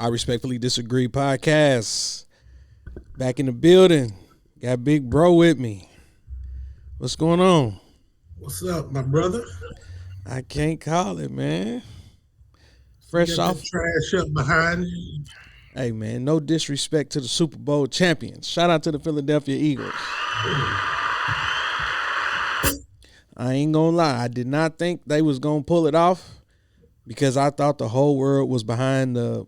I Respectfully Disagree podcast. Back in the building. Got Big Bro with me. What's going on? What's up, my brother? I can't call it, man. You Fresh got that off. trash up behind you. Hey, man, no disrespect to the Super Bowl champions. Shout out to the Philadelphia Eagles. I ain't gonna lie. I did not think they was gonna pull it off because I thought the whole world was behind the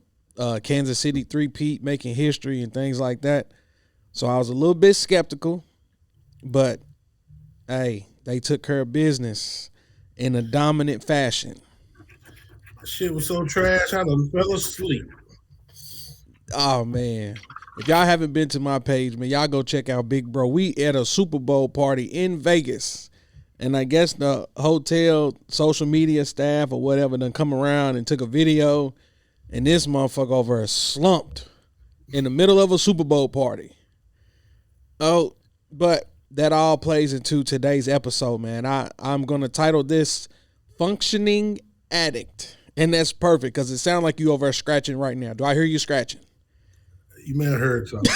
Kansas City three-peat making history and things like that. So I was a little bit skeptical, but hey, they took care of business in a dominant fashion. Shit was so trash, I done fell asleep. Oh man. If y'all haven't been to my page, man, y'all go check out Big Bro. We at a Super Bowl party in Vegas. And I guess the hotel social media staff or whatever done come around and took a video. And this motherfucker over there slumped in the middle of a Super Bowl party. Oh, but that all plays into today's episode, man. I'm going to title this Functioning Addict. And that's perfect because it sounds like you over there scratching right now. Do I hear you scratching? You may have heard something.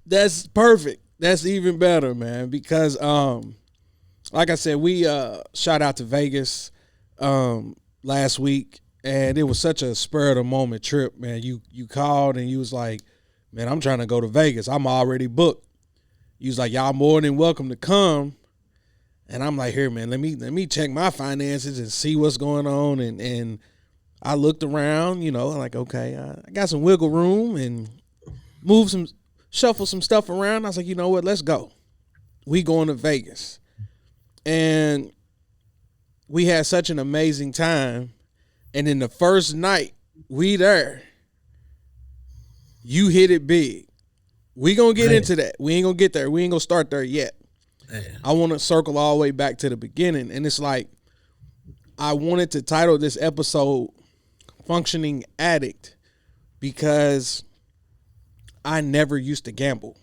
That's perfect. That's even better, man, because like I said, we shot out to Vegas last week, and it was such a spur of the moment trip, man. You called and you was like, man, I'm trying to go to Vegas. I'm already booked. You was like, y'all more than welcome to come. And I'm like, here, man, let me check my finances and see what's going on. And I looked around, like, okay, I got some wiggle room and shuffle some stuff around. I was like, you know what, let's go. We going to Vegas. And we had such an amazing time. And in the first night we there, you hit it big. We gonna get into that. We ain't gonna get there. We ain't gonna start there yet. Man. I want to circle all the way back to the beginning. And it's like, I wanted to title this episode Functioning Addict because I never used to gamble.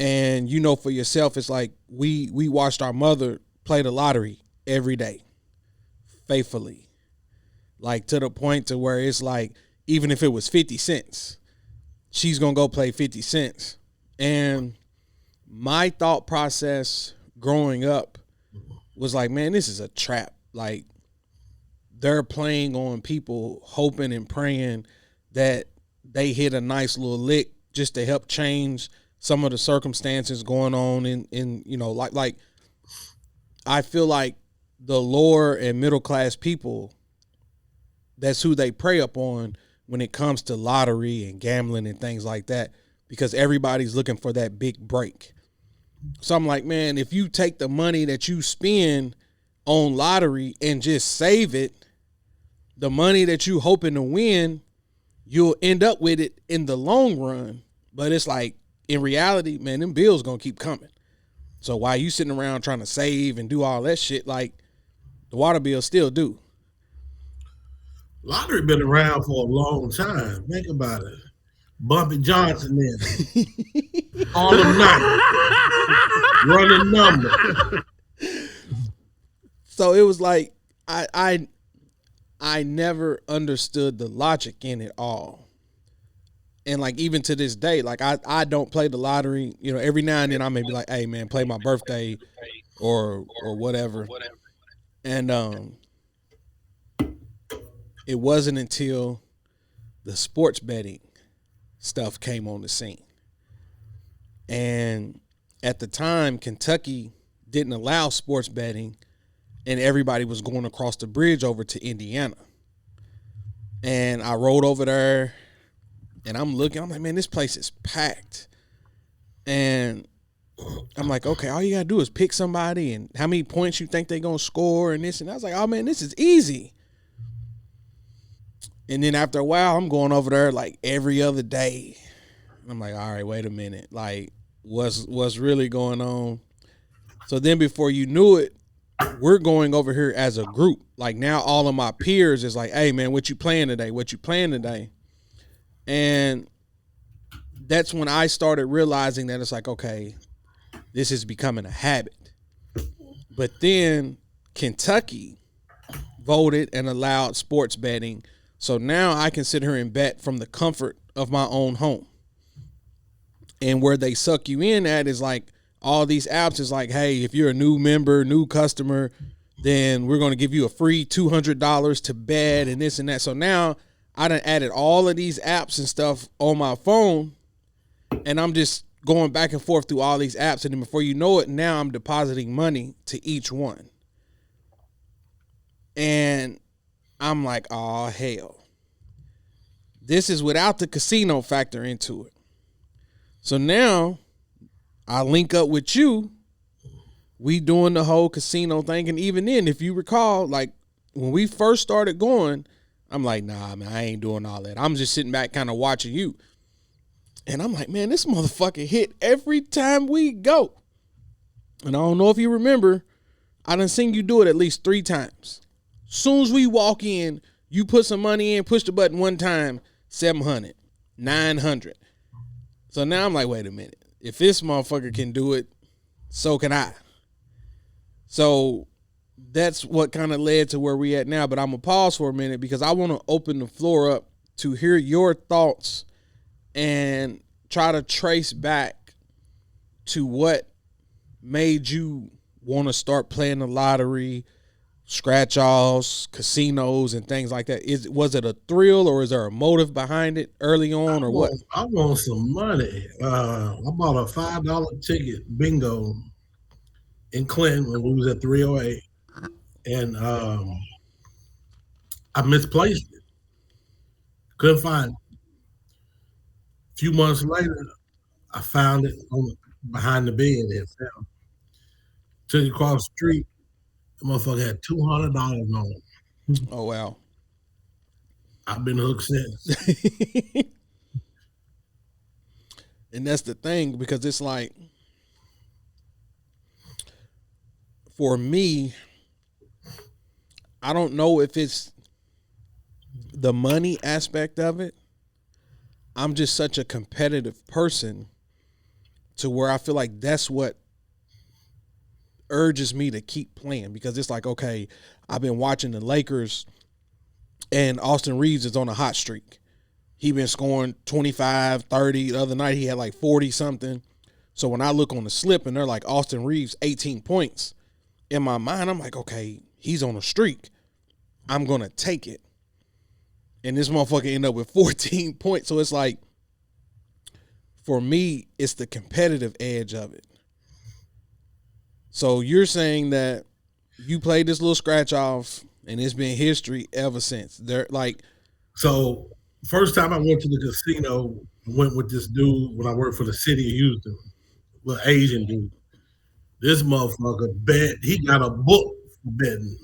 And for yourself, it's like we watched our mother play the lottery every day, faithfully. Like to the point to where it's like, even if it was 50 cents, she's going to go play 50 cents. And my thought process growing up was like, man, this is a trap. Like, they're playing on people hoping and praying that they hit a nice little lick just to help change some of the circumstances going on in like I feel like the lower and middle class people, that's who they prey upon when it comes to lottery and gambling and things like that, because everybody's looking for that big break. So I'm like, man, if you take the money that you spend on lottery and just save it, the money that you hoping to win, you'll end up with it in the long run. But it's like, in reality, man, them bills gonna keep coming. So while you sitting around trying to save and do all that shit, like, the water bill still due. Lottery been around for a long time. Think about it. Bumpy Johnson then. All of night. Running number. So it was like, I never understood the logic in it all. And like, even to this day, like I don't play the lottery. Every now and then I may be like, hey man, play my birthday or whatever. And it wasn't until the sports betting stuff came on the scene. And at the time, Kentucky didn't allow sports betting, and everybody was going across the bridge over to Indiana. And I rode over there, and I'm looking, I'm like, man, this place is packed. And I'm like, okay, all you gotta do is pick somebody and how many points you think they're gonna score and this. And I was like, oh man, this is easy. And then after a while, I'm going over there like every other day. And I'm like, all right, wait a minute. Like, what's really going on? So then before you knew it, we're going over here as a group. Like, now all of my peers is like, hey man, what you playing today? What you playing today? And that's when I started realizing that it's like, okay, this is becoming a habit. But then Kentucky voted and allowed sports betting. So now I can sit here and bet from the comfort of my own home. And where they suck you in at is like all these apps is like, hey, if you're a new member, new customer, then we're going to give you a free $200 to bet and this and that. So now I done added all of these apps and stuff on my phone, and I'm just going back and forth through all these apps. And then before you know it, now I'm depositing money to each one. And I'm like, oh, hell. This is without the casino factor into it. So now I link up with you. We doing the whole casino thing. And even then, if you recall, like when we first started going, I'm like, nah, man, I ain't doing all that. I'm just sitting back kind of watching you. And I'm like, man, this motherfucker hit every time we go. And I don't know if you remember, I done seen you do it at least 3 times. Soon as we walk in, you put some money in, push the button one time, 700, 900. So now I'm like, wait a minute. If this motherfucker can do it, so can I. So that's what kind of led to where we at now. But I'm going to pause for a minute because I want to open the floor up to hear your thoughts and try to trace back to what made you want to start playing the lottery, scratch-offs, casinos, and things like that. Was it a thrill or is there a motive behind it early on or what? I want some money. I bought a $5 ticket bingo in Clinton when we was at 308, and I misplaced it. Couldn't find it. A few months later, I found it behind the bed and found. Took it across the street. The motherfucker had $200 on it. Oh, wow. I've been hooked since. And that's the thing, because it's like, for me, I don't know if it's the money aspect of it. I'm just such a competitive person to where I feel like that's what urges me to keep playing, because it's like, okay, I've been watching the Lakers and Austin Reeves is on a hot streak. He been scoring 25, 30. The other night he had like 40 something. So when I look on the slip and they're like Austin Reeves 18 points, in my mind I'm like, okay, he's on a streak. I'm going to take it. And this motherfucker ended up with 14 points. So it's like, for me, it's the competitive edge of it. So you're saying that you played this little scratch off and it's been history ever since. They're like, so first time I went to the casino, I went with this dude when I worked for the city of Houston, little Asian dude. This motherfucker bet, he got a book for betting.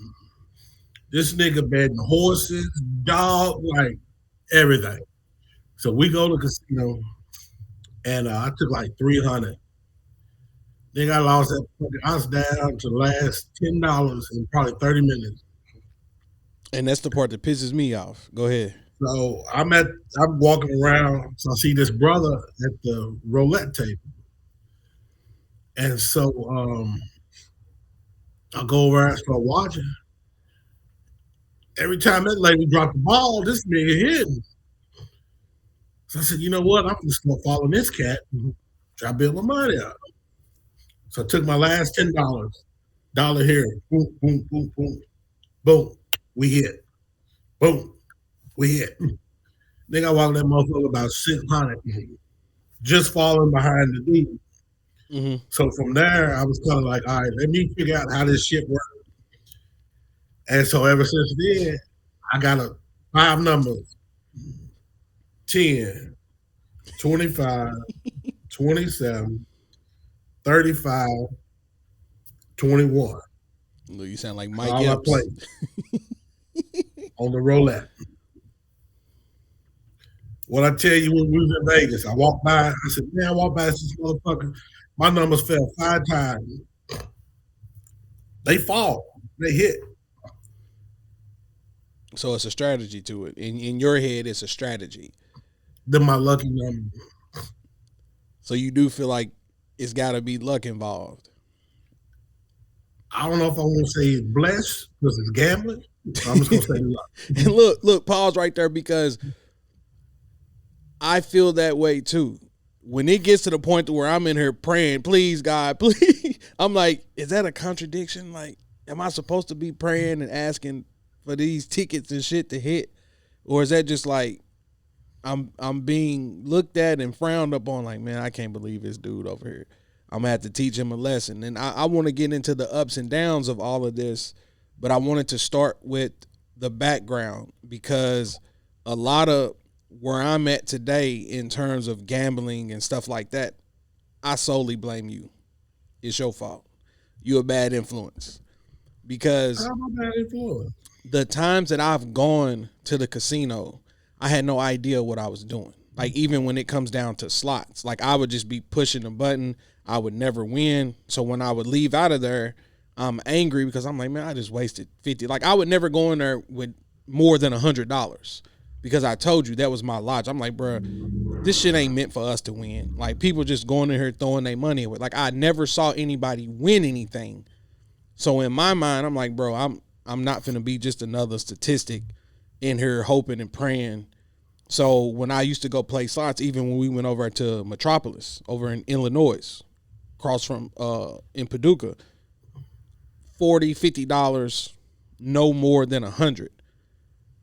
This nigga betting horses, dog, like everything. So we go to the casino, and I took like 300. Then I lost that fucking. I was down to the last $10 in probably 30 minutes. and that's the part that pisses me off. Go ahead. So I'm walking around. So I see this brother at the roulette table, and so I go over and start watching. Every time that lady dropped the ball, this nigga hitting. So I said, you know what? I'm gonna start following this cat. Try to build my money up. So I took my last $10, dollar here, boom, boom, boom, boom, boom. We hit. Boom. We hit. Then I walked that motherfucker about 600, just falling behind the dude. Mm-hmm. So from there, I was kind of like, all right, let me figure out how this shit works. And so ever since then, I got 5 numbers: 10, 25, 27, 35, 21. Look, you sound like Mike All I Epps. played on the roulette. What I tell you, when we was in Vegas, I walked by. I said, man, I walked by this motherfucker. My numbers fell 5 times. They fall. They hit. So it's a strategy to it. In your head, it's a strategy. Then my lucky number. So you do feel like it's got to be luck involved. I don't know if I want to say blessed because it's gambling. So I'm just gonna say luck. And look, pause right there because I feel that way too. When it gets to the point to where I'm in here praying, please God, please, I'm like, is that a contradiction? Like, am I supposed to be praying and asking for these tickets and shit to hit, or is that just like I'm being looked at and frowned upon? Like, man, I can't believe this dude over here. I'm gonna have to teach him a lesson. And I want to get into the ups and downs of all of this, but I wanted to start with the background because a lot of where I'm at today in terms of gambling and stuff like that, I solely blame you. It's your fault. You're a bad influence. Because How am I bad influence? the times that I've gone to the casino, I had no idea what I was doing. Like, even when it comes down to slots, like I would just be pushing a button. I would never win. So when I would leave out of there, I'm angry because I'm like, man, I just wasted 50. Like, I would never go in there with more than $100 because I told you that was my logic. I'm like, bro, this shit ain't meant for us to win. Like, people just going in here throwing their money away. Like, I never saw anybody win anything. So in my mind, I'm like, bro, I'm not finna be just another statistic in here hoping and praying. So when I used to go play slots, even when we went over to Metropolis over in Illinois, across from in Paducah, $40, $50, no more than 100.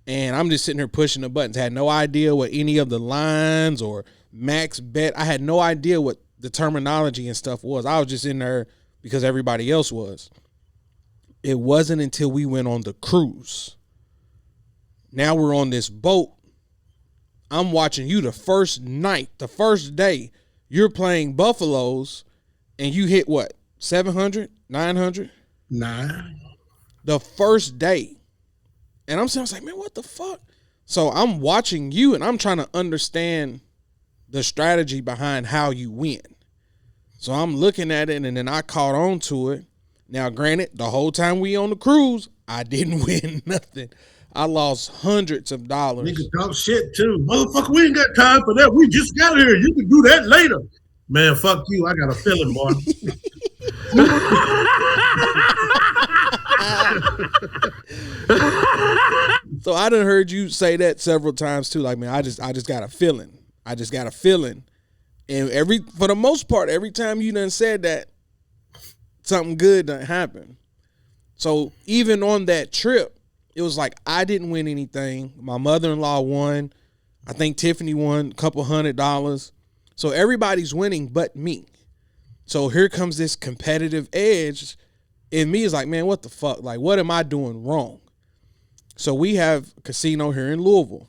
And I'm just sitting here pushing the buttons. Had no idea what any of the lines or max bet. I had no idea what the terminology and stuff was. I was just in there because everybody else was. It wasn't until we went on the cruise. Now we're on this boat. I'm watching you the first night, the first day. You're playing Buffaloes and you hit what? 700, 900? 9. The first day. And I was like, man, what the fuck? So I'm watching you and I'm trying to understand the strategy behind how you win. So I'm looking at it and then I caught on to it. Now, granted, the whole time we on the cruise, I didn't win nothing. I lost hundreds of dollars. Nigga talk shit too. Motherfucker, we ain't got time for that. We just got here. You can do that later. Man, fuck you. I got a feeling, boy. So I done heard you say that several times too. Like, man, I just got a feeling. I just got a feeling. And for the most part, every time you done said that, something good done happen. So even on that trip, it was like I didn't win anything. My mother-in-law won. I think Tiffany won a couple $100. So everybody's winning but me. So here comes this competitive edge. And me is like, man, what the fuck? Like, what am I doing wrong? So we have a casino here in Louisville.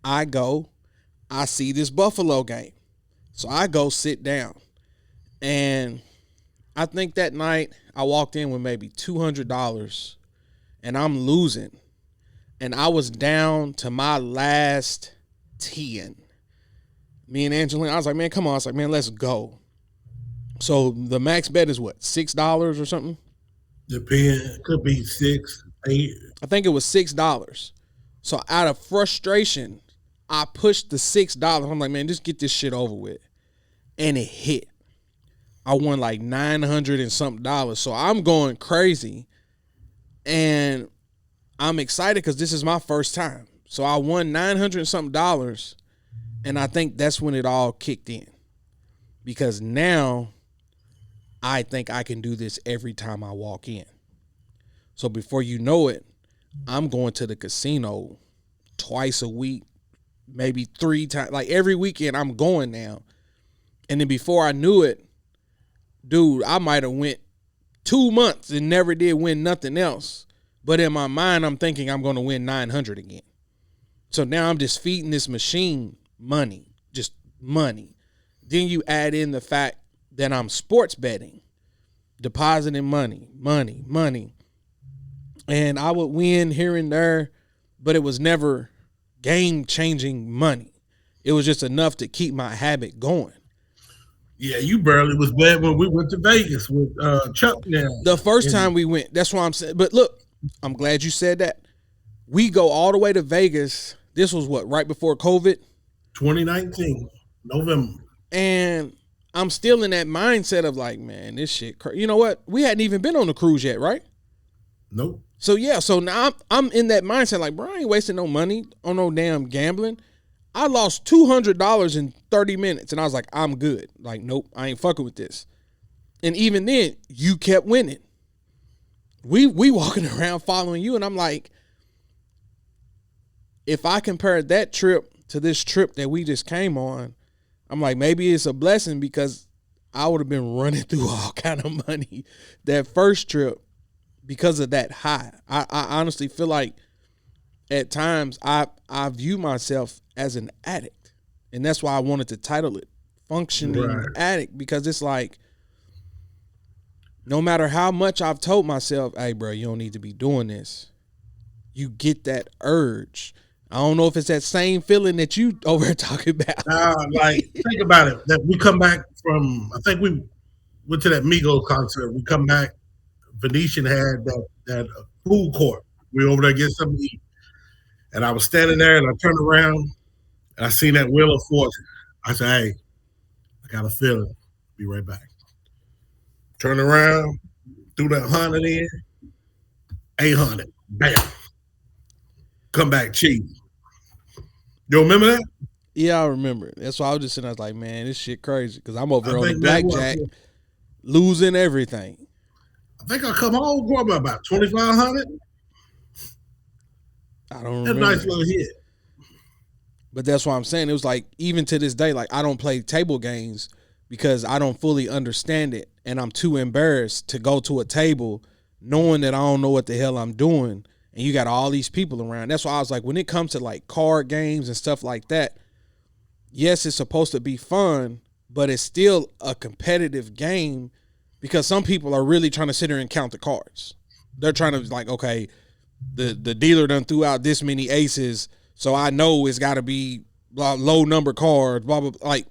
I go, I see this Buffalo game. So I go sit down. And I think that night I walked in with maybe $200 and I'm losing. And I was down to my last 10. Me and Angelina, I was like, man, come on. I was like, man, let's go. So the max bet is what, $6 or something? Depend. Could be 6, 8. I think it was $6. So out of frustration, I pushed the $6. I'm like, man, just get this shit over with. And it hit. I won like $900 and something dollars. So I'm going crazy. And I'm excited because this is my first time. So I won $900 and something dollars. And I think that's when it all kicked in. Because now I think I can do this every time I walk in. So before you know it, I'm going to the casino twice a week, maybe 3 times. Like every weekend I'm going now. And then before I knew it, dude, I might have went 2 months and never did win nothing else. But in my mind, I'm thinking I'm going to win 900 again. So now I'm just feeding this machine money, just money. Then you add in the fact that I'm sports betting, depositing money. And I would win here and there, but it was never game-changing money. It was just enough to keep my habit going. Yeah, you barely was bad when we went to Vegas with Chuck now. The first time we went, that's why I'm saying. But look, I'm glad you said that. We go all the way to Vegas. This was what, right before COVID? 2019, November. And I'm still in that mindset of like, man, this shit. You know what? We hadn't even been on the cruise yet, right? Nope. So yeah, so now I'm in that mindset like, bro, I ain't wasting no money on no damn gambling. I lost $200 in 30 minutes, and I was like, I'm good. Like, nope, I ain't fucking with this. And even then, you kept winning. We walking around following you, and I'm like, if I compare that trip to this trip that we just came on, I'm like, maybe it's a blessing because I would have been running through all kind of money that first trip because of that high. I honestly feel like at times I view myself as an addict. And that's why I wanted to title it Functioning Addict, because it's like, no matter how much I've told myself, hey, bro, you don't need to be doing this, you get that urge. I don't know if it's that same feeling that you over here talking about. Like, think about it. That we come back from, I think we went to that Migos concert. We come back, Venetian had that food court. We were over there getting something to eat. And I was standing there and I turned around and I seen that Wheel of Fortune. I said, hey, I got a feeling. Be right back. Turn around, threw that 100 in, 800. Bam. Come back cheap. You remember that? Yeah, I remember. That's why I was just sitting there, I was like, man, this shit crazy. Because I'm over here on the blackjack, losing everything. I think I come home for about 2,500. I don't remember. That's a nice little hit. But that's why I'm saying, it was like, even to this day, like, I don't play table games because I don't fully understand it. And I'm too embarrassed to go to a table knowing that I don't know what the hell I'm doing. And you got all these people around. That's why I was like, when it comes to like card games and stuff like that, yes, it's supposed to be fun, but it's still a competitive game because some people are really trying to sit there and count the cards. They're trying to like, okay, the dealer done threw out this many aces, so I know it's got to be low number cards, blah, blah, blah. Like,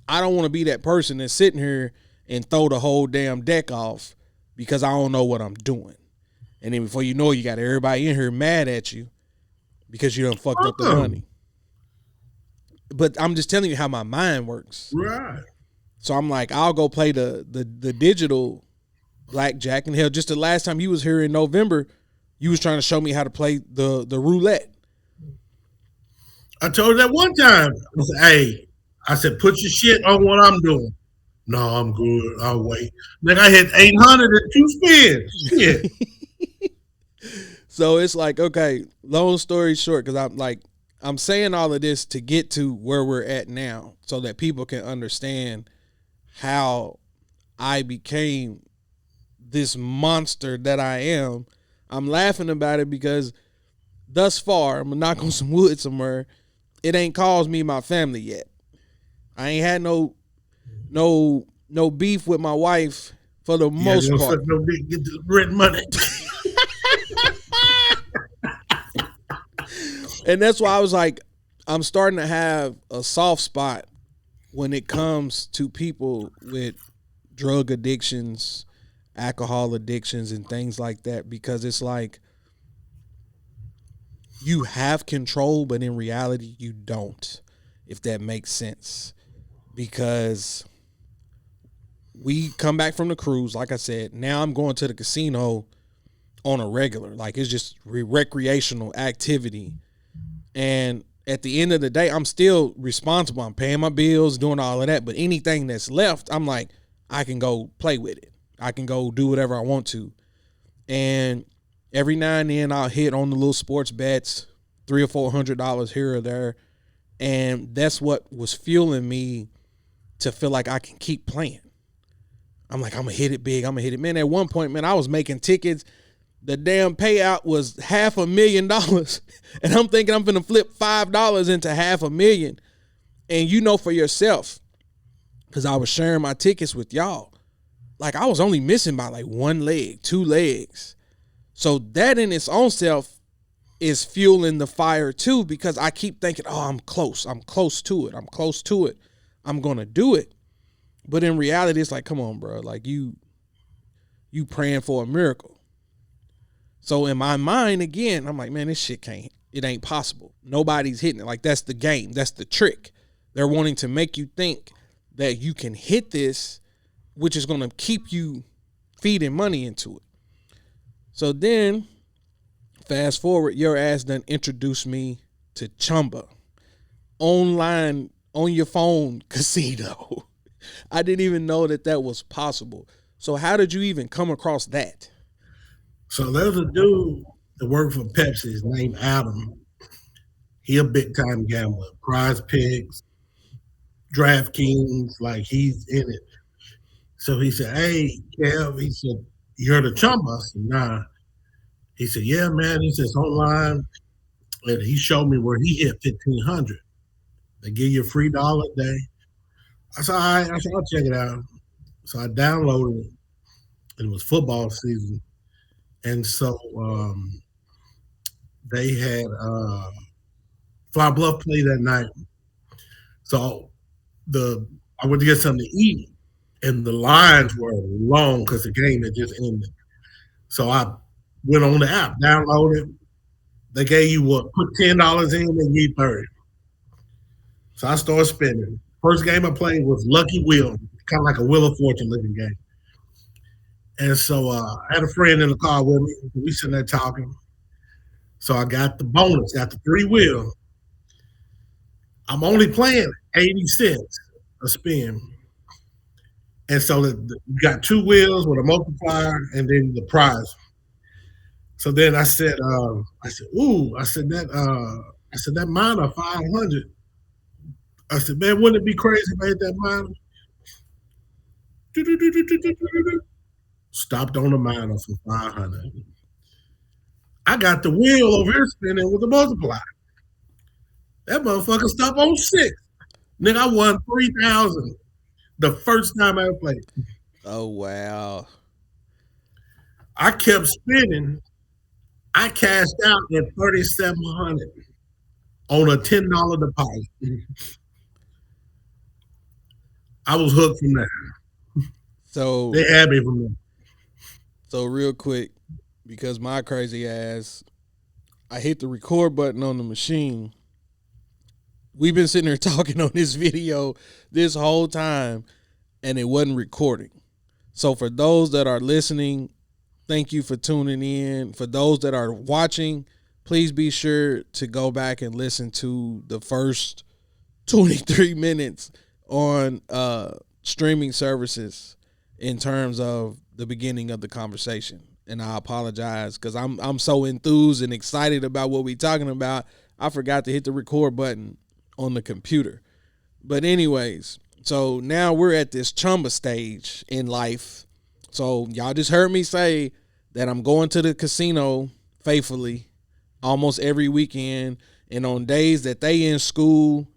I don't want to be that person that's sitting here and throw the whole damn deck off because I don't know what I'm doing. And then before you know it, you got everybody in here mad at you because you done fucked up the money. But I'm just telling you how my mind works. Right. So I'm like, I'll go play the digital blackjack. And hell, just the last time you was here in November, you was trying to show me how to play the roulette. I told you that one time. I said, hey, I said, put your shit on what I'm doing. No, I'm good. I'll wait. Then I hit 800 and 2 spins. Shit. So it's like, okay, long story short, because I'm saying all of this to get to where we're at now so that people can understand how I became this monster that I am. I'm laughing about it because thus far, I'm going to knock on some wood somewhere, it ain't caused me my family yet. I ain't had no beef with my wife for the most part. No beef, get the rent money. And that's why I was like, I'm starting to have a soft spot when it comes to people with drug addictions, alcohol addictions, and things like that, because it's like you have control, but in reality, you don't, if that makes sense. Because we come back from the cruise, like I said, now I'm going to the casino on a regular. Like, it's just recreational activity. And at the end of the day, I'm still responsible. I'm paying my bills, doing all of that. But anything that's left, I'm like, I can go play with it. I can go do whatever I want to. And every now and then I'll hit on the little sports bets, $300 or $400 here or there. And that's what was fueling me to feel like I can keep playing. I'm like, I'm going to hit it big. I'm going to hit it. Man, at one point, man, I was making tickets. The damn payout was $500,000. And I'm thinking I'm going to flip $5 into $500,000. And you know for yourself, because I was sharing my tickets with y'all, like I was only missing by like one leg, 2 legs. So that in its own self is fueling the fire too, because I keep thinking, oh, I'm close to it. I'm going to do it. But in reality, it's like, come on, bro. Like you praying for a miracle. So in my mind, again, I'm like, man, this shit it ain't possible. Nobody's hitting it. Like, that's the game. That's the trick. They're wanting to make you think that you can hit this, which is going to keep you feeding money into it. So then, fast forward, your ass done introduced me to Chumba, online on your phone casino. I didn't even know that was possible. So how did you even come across that? So there's a dude that worked for Pepsi. His name Adam. He a big time gambler. Prize Picks, DraftKings, like he's in it. So he said, "Hey, Kev," he said, "You heard of Chumba?" I said, "Nah." He said, "Yeah, man." He says online, and he showed me where he hit 1,500. They give you a free dollar a day. I said, "All right." I said, "I'll check it out." So I downloaded it. It was football season, and so they had Fly Bluff play that night. So I went to get something to eat, and the lines were long because the game had just ended. So I went on the app, downloaded. They gave you what? Put $10 in and you 30. So I started spending. First game I played was Lucky Wheel, kind of like a Wheel of Fortune looking game. And so I had a friend in the car with me. We sitting there talking. So I got the bonus, got the 3 wheel. I'm only playing 80 cents a spin. And so you got 2 wheels with a multiplier and then the prize. So then I said, ooh, I said that minor 500. I said, man, wouldn't it be crazy if I hit that minor? Stopped on the minor for 500. I got the wheel over here spinning with the multiplier. That motherfucker stopped on 6. Nigga, I won 3,000 the first time I ever played. Oh wow. I kept spinning. I cashed out at 3,700 on a $10 deposit. I was hooked from there. So They had me from there. So real quick, because my crazy ass, I hit the record button on the machine. We've been sitting here talking on this video this whole time, and it wasn't recording. So for those that are listening, thank you for tuning in. For those that are watching, please be sure to go back and listen to the first 23 minutes on streaming services in terms of the beginning of the conversation. And I apologize because I'm so enthused and excited about what we're talking about. I forgot to hit the record button on the computer. But anyways, so now we're at this Chumba stage in life. So y'all just heard me say that I'm going to the casino faithfully almost every weekend. And on days that they in school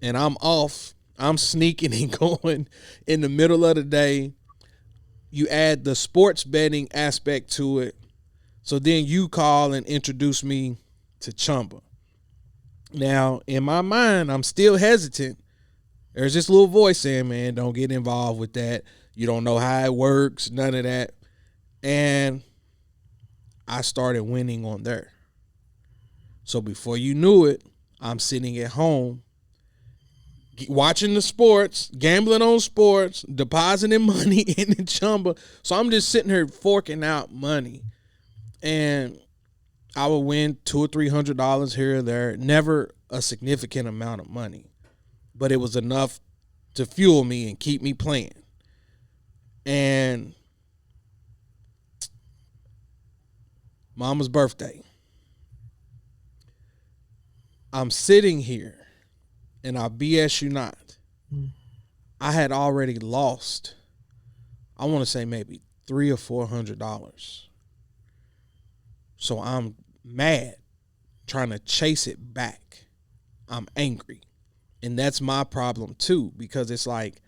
and I'm off, I'm sneaking and going in the middle of the day. You add the sports betting aspect to it. So then you call and introduce me to Chumba. Now, in my mind, I'm still hesitant. There's this little voice saying, man, don't get involved with that. You don't know how it works, none of that. And I started winning on there. So before you knew it, I'm sitting at home watching the sports, gambling on sports, depositing money in the Chumba. So I'm just sitting here forking out money. And I would win $200 or $300 here or there. Never a significant amount of money. But it was enough to fuel me and keep me playing. And Mama's birthday. I'm sitting here, and I BS you not, I had already lost, I want to say maybe $300 or $400. So I'm mad, trying to chase it back. I'm angry. And that's my problem too, because it's like,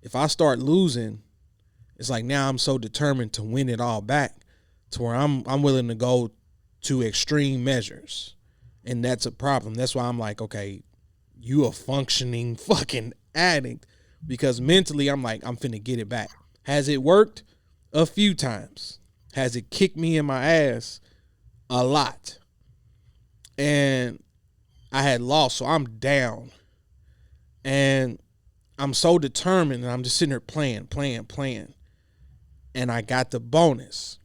if I start losing, it's like now I'm so determined to win it all back to where I'm willing to go to extreme measures. And that's a problem. That's why I'm like, okay, you a functioning fucking addict, because mentally I'm like, I'm finna get it back. Has it worked? A few times. Has it kicked me in my ass? A lot. And I had lost, so I'm down. And I'm so determined, and I'm just sitting there playing, and I got the bonus.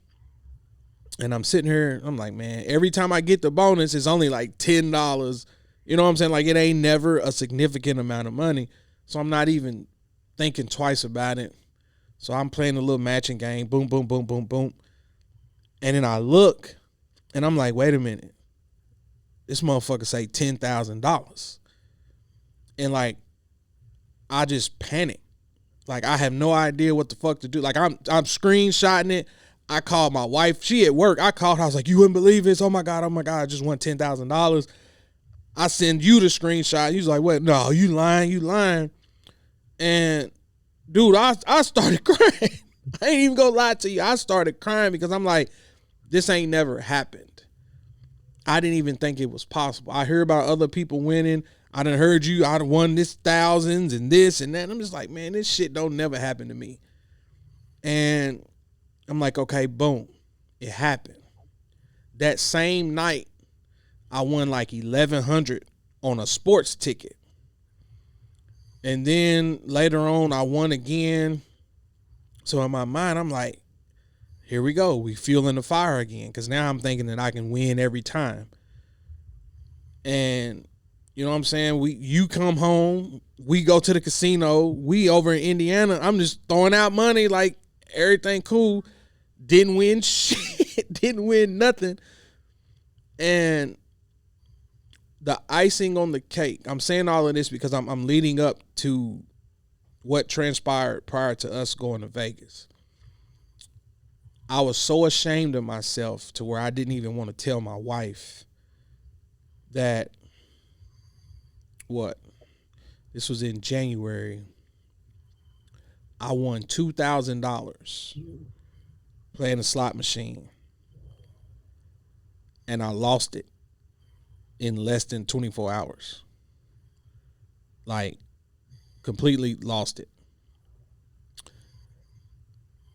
And I'm sitting here, I'm like, man, every time I get the bonus, it's only like $10. You know what I'm saying? Like, it ain't never a significant amount of money. So I'm not even thinking twice about it. So I'm playing a little matching game. Boom, boom, boom, boom, boom. And then I look, and I'm like, wait a minute. This motherfucker say $10,000. And like, I just panic. Like, I have no idea what the fuck to do. Like, I'm screenshotting it. I called my wife. She at work. I called her. I was like, you wouldn't believe this. Oh my God. I just won $10,000. I send you the screenshot. He's like, what? No, you lying. And dude, I started crying. I ain't even gonna lie to you. I started crying because I'm like, this ain't never happened. I didn't even think it was possible. I hear about other people winning. I done heard you. I done won this thousands and this and that. I'm just like, man, this shit don't never happen to me. And I'm like, okay, boom. It happened. That same night, I won like 1,100 on a sports ticket. And then later on, I won again. So in my mind, I'm like, here we go. We fueling the fire again. Because now I'm thinking that I can win every time. And you know what I'm saying? You come home. We go to the casino. We over in Indiana. I'm just throwing out money like everything cool. Didn't win shit. Didn't win nothing. And the icing on the cake, I'm saying all of this because I'm leading up to what transpired prior to us going to Vegas. I was so ashamed of myself to where I didn't even want to tell my wife that, this was in January. I won $2,000 playing a slot machine. And I lost it in less than 24 hours. Like, completely lost it.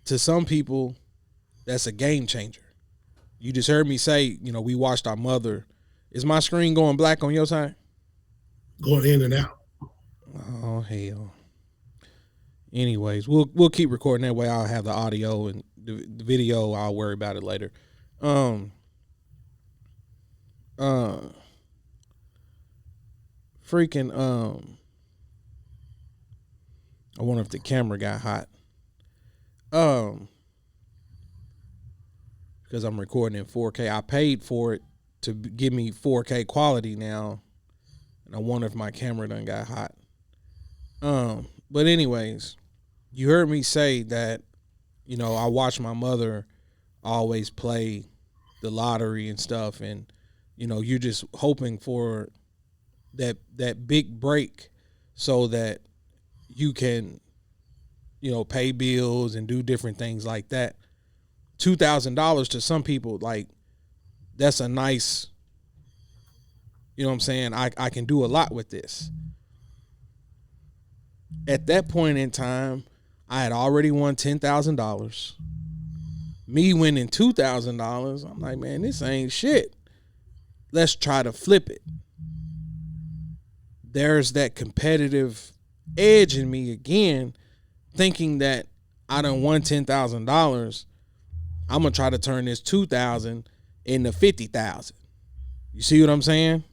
To some people, that's a game changer. You just heard me say, we watched our mother. Is my screen going black on your side? Going in and out. Oh, hell. Anyways, we'll keep recording that way. I'll have the audio and the video. I'll worry about it later. Freaking I wonder if the camera got hot. Because I'm recording in 4K. I paid for it to give me 4K quality now. And I wonder if my camera done got hot. But anyways, you heard me say that, I watch my mother always play the lottery and stuff, and you're just hoping for that big break so that you can pay bills and do different things like that. $2,000 to some people, like, that's a nice, you know what I'm saying? I can do a lot with this. At that point in time, I had already won $10,000. Me winning $2,000, I'm like, man, this ain't shit. Let's try to flip it. There's that competitive edge in me again, thinking that I done won $10,000. I'm gonna try to turn this $2,000 into $50,000. You see what I'm saying?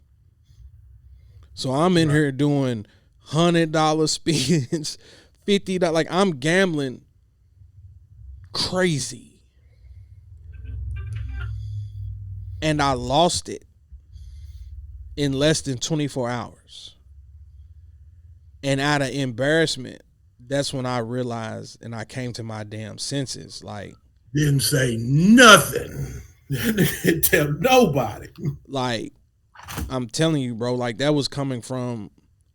So I'm in here doing $100 spins, $50. Like, I'm gambling crazy, and I lost it in less than 24 hours. And out of embarrassment, that's when I realized and I came to my damn senses. Like, didn't say nothing. Didn't tell nobody. Like, I'm telling you, bro, like, that was coming from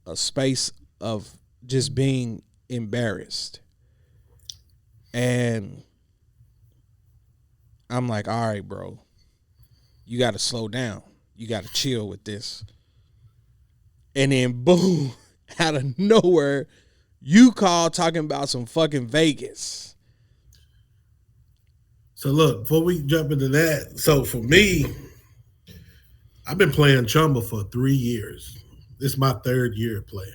a space of just being embarrassed. And I'm like, all right, bro, you got to slow down. You got to chill with this. And then, boom, out of nowhere, you call talking about some fucking Vegas. So look, before we jump into that, so for me, I've been playing Chumba for 3 years. This is my third year playing.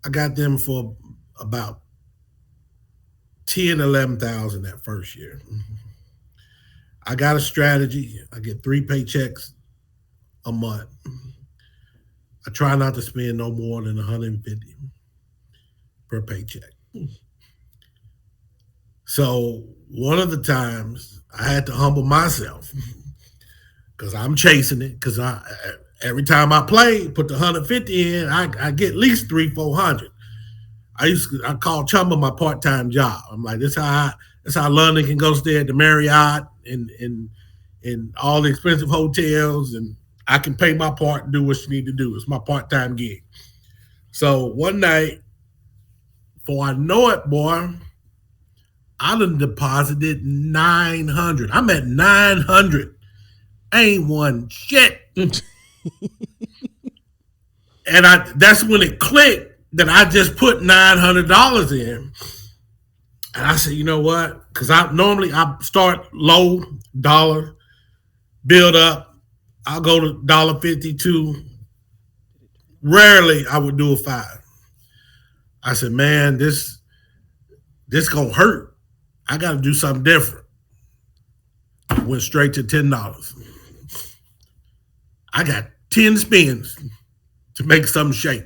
I got them for about 10, 11,000 that first year. I got a strategy. I get 3 paychecks a month. I try not to spend no more than 150 per paycheck. So one of the times I had to humble myself because I'm chasing it. Because I every time I play, put the 150 in, I get at least 300-400. I call Chumba my part-time job. I'm like, this how London can go stay at the Marriott and all the expensive hotels, and I can pay my part and do what you need to do. It's my part-time gig. So one night, before I know it, boy, I done deposited 900. I'm at 900. Ain't won shit. And that's when it clicked that I just put $900 in. And I said, you know what? Because I start low dollar, build up. I'll go to $1.52. Rarely I would do a 5. I said, man, this gonna hurt. I got to do something different. Went straight to $10. I got 10 spins to make something shake.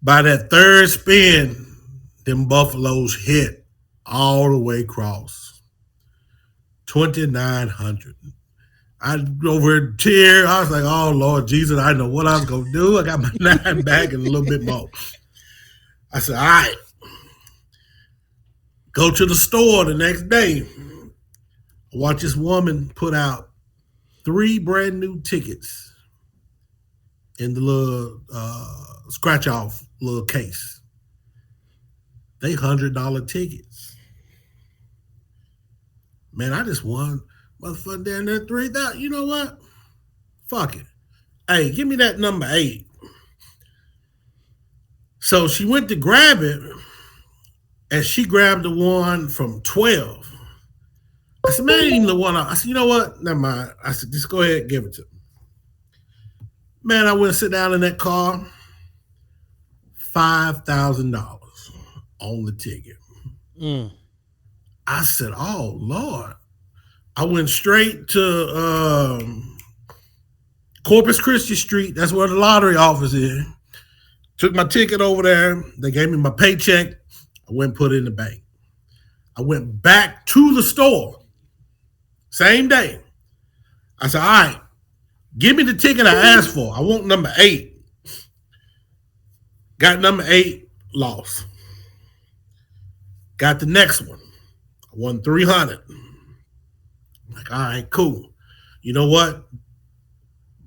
By that third spin, them Buffaloes hit all the way across. 2,900. I over a tear. I was like, oh, Lord Jesus, I know what I was going to do. I got my 9 back and a little bit more. I said, all right. Go to the store the next day. Watch this woman put out 3 brand new tickets in the little scratch off little case. They $100 tickets. Man, I just won motherfucker down there 3,000. You know what? Fuck it. Hey, give me that number 8. So she went to grab it, and she grabbed the one from 12. I said, man, ain't the one. I said, you know what? Never mind. I said, just go ahead and give it to me. Man, I went and sit down in that car. $5,000 on the ticket. I said, oh, Lord. I went straight to Corpus Christi Street. That's where the lottery office is. Took my ticket over there. They gave me my paycheck. I went and put it in the bank. I went back to the store. Same day. I said, all right, give me the ticket I asked for. I want number 8. Got number 8, lost. Got the next one. I won 300. I'm like, all right, cool. You know what?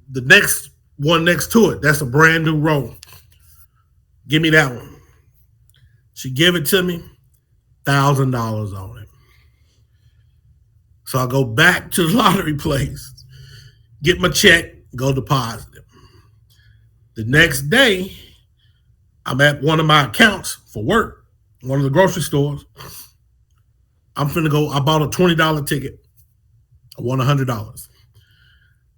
The next one next to it, that's a brand new roll. Give me that one. She gave it to me, $1,000 on it. So I go back to the lottery place, get my check, go deposit it. The next day, I'm at one of my accounts for work, one of the grocery stores. I'm finna go, I bought a $20 ticket. I won $100.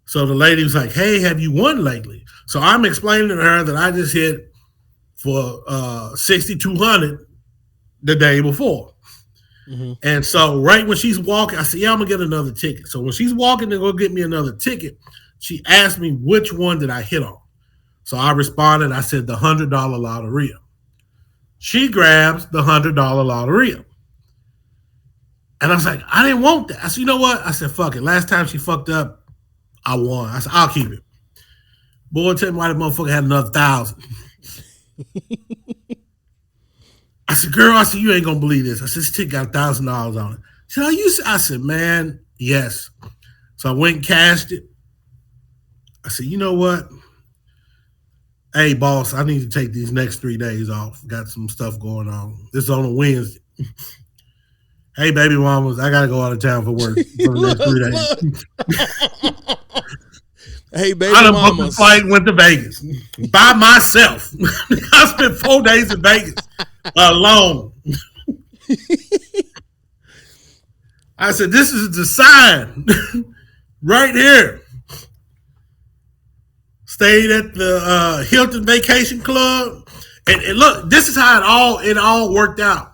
So the lady was like, hey, have you won lately? So I'm explaining to her that I just hit for 6,200 the day before. Mm-hmm. And so right when she's walking, I said, yeah, I'm going to get another ticket. So when she's walking to go get me another ticket, she asked me which one did I hit on. So I responded, I said, the $100 lotteria. She grabs the $100 lotteria. And I was like, I didn't want that. I said, you know what? I said, fuck it. Last time she fucked up, I won. I said, I'll keep it. Boy, tell me why that motherfucker had another 1,000. I said, girl, I said, you ain't gonna believe this. I said, this ticket got $1,000 on it. She said, I said, man, yes. So I went and cashed it. I said, you know what? Hey, boss, I need to take these next 3 days off. Got some stuff going on. This is on a Wednesday. Hey, baby mamas, I gotta go out of town for work for the next 3 days. Hey, baby I done mamas. booked a flight and went to Vegas by myself. I spent 4 days in Vegas alone. I said, this is the sign right here. Stayed at the Hilton Vacation Club, and look, this is how it all worked out.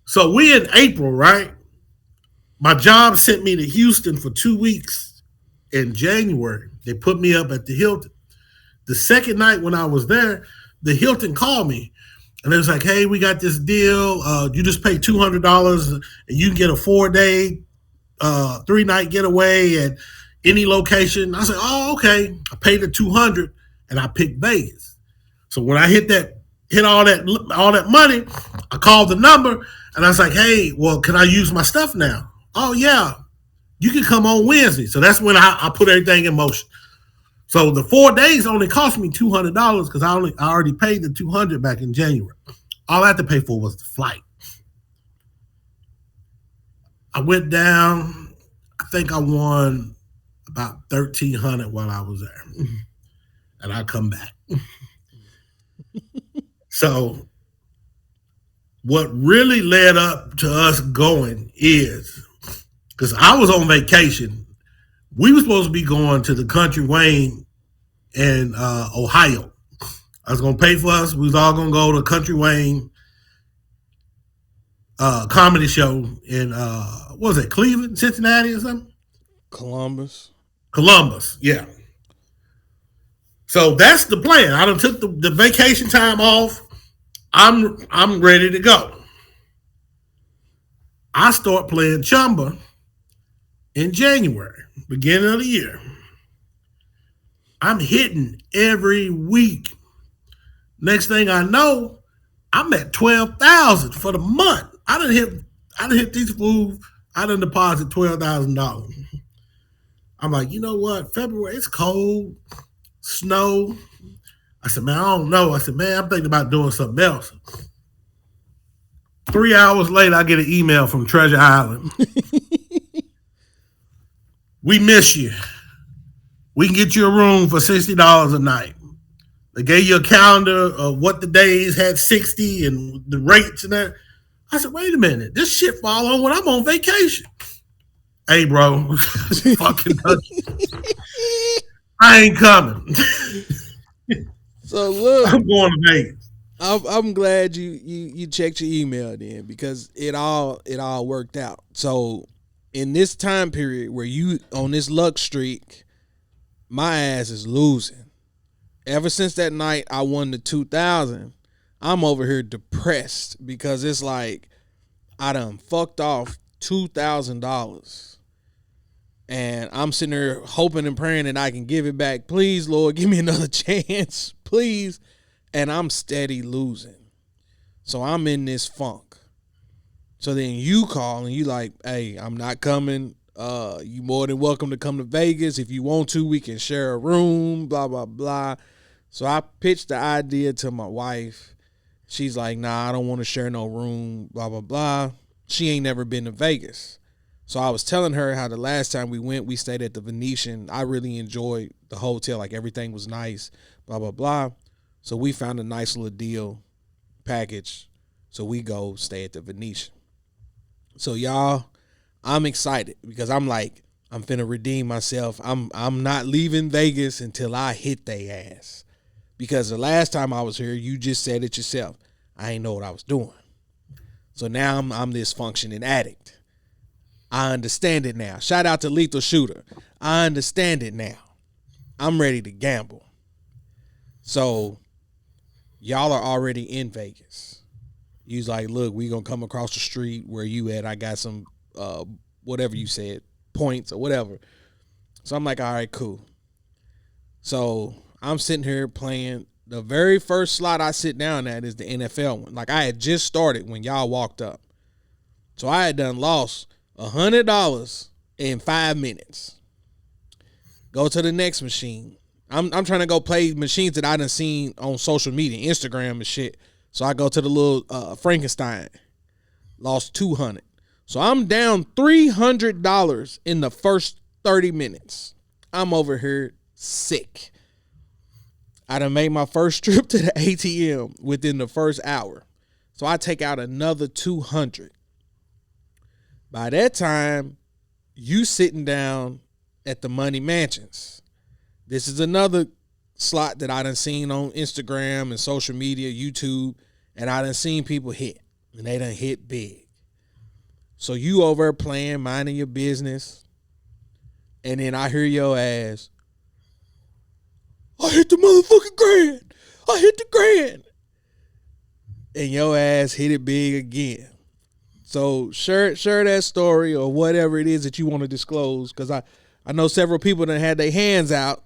So we in April, right? My job sent me to Houston for 2 weeks in January. They put me up at the Hilton. The second night when I was there, the Hilton called me and it was like, "Hey, we got this deal. You just pay $200 and you can get a 4-day, 3-night getaway at any location." I said, "Oh, okay." I paid the 200 and I picked Vegas. So when I hit all that money, I called the number and I was like, "Hey, well, can I use my stuff now?" "Oh yeah, you can come on Wednesday." So that's when I put everything in motion. So the 4 days only cost me $200 because I already paid the 200 back in January. All I had to pay for was the flight. I went down. I think I won about 1,300 while I was there, and I come back. So what really led up to us going is because I was on vacation. We were supposed to be going to the Country Wayne in Ohio. I was going to pay for us. We was all going to go to Country Wayne comedy show in, what was it, Cleveland, Cincinnati or something? Columbus, yeah. So that's the plan. I done took the vacation time off. I'm ready to go. I start playing Chumba in January, beginning of the year. I'm hitting every week. Next thing I know, I'm at 12,000 for the month. I done hit these fools. I done deposit $12,000. I'm like, you know what? February, it's cold, snow. I said, man, I don't know. I said, man, I'm thinking about doing something else. 3 hours later, I get an email from Treasure Island. We miss you. We can get you a room for $60 a night. They gave you a calendar of what the days had 60 and the rates and that. I said, wait a minute. This shit fall on when I'm on vacation. Hey, bro. Fucking I ain't coming. So look, I'm going to Vegas. I'm glad you checked your email then because it all worked out. So in this time period where you on this luck streak, my ass is losing. Ever since that night I won the 2,000, I'm over here depressed because it's like I done fucked off $2,000. And I'm sitting there hoping and praying that I can give it back. Please, Lord, give me another chance. Please. And I'm steady losing. So I'm in this funk. So then you call and you like, hey, I'm not coming. You more than welcome to come to Vegas. If you want to, we can share a room, blah, blah, blah. So I pitched the idea to my wife. She's like, nah, I don't want to share no room, blah, blah, blah. She ain't never been to Vegas. So I was telling her how the last time we went, we stayed at the Venetian. I really enjoyed the hotel. Like everything was nice, blah, blah, blah. So we found a nice little deal package. So we go stay at the Venetian. So y'all, I'm excited because I'm like, I'm finna redeem myself. I'm not leaving Vegas until I hit they ass. Because the last time I was here, you just said it yourself. I ain't know what I was doing. So now I'm this functioning addict. I understand it now. Shout out to Lethal Shooter. I understand it now. I'm ready to gamble. So y'all are already in Vegas. You's like, look, we gonna come across the street where you at. I got some whatever you said, points or whatever. So I'm like, all right, cool. So I'm sitting here playing. The very first slot I sit down at is the NFL one. Like I had just started when y'all walked up. So I had done lost $100 in 5 minutes. Go to the next machine. I'm trying to go play machines that I done seen on social media, Instagram and shit. So I go to the little Frankenstein. Lost 200. So I'm down $300 in the first 30 minutes. I'm over here sick. I done made my first trip to the ATM within the first hour. So I take out another 200. By that time, you sitting down at the Money Mansions. This is another slot that I done seen on Instagram and social media, YouTube, and I done seen people hit, and they done hit big. So you over there playing, minding your business, and then I hear your ass, I hit the motherfucking grand. I hit the grand. And your ass hit it big again. So share that story or whatever it is that you want to disclose, because I know several people that had their hands out.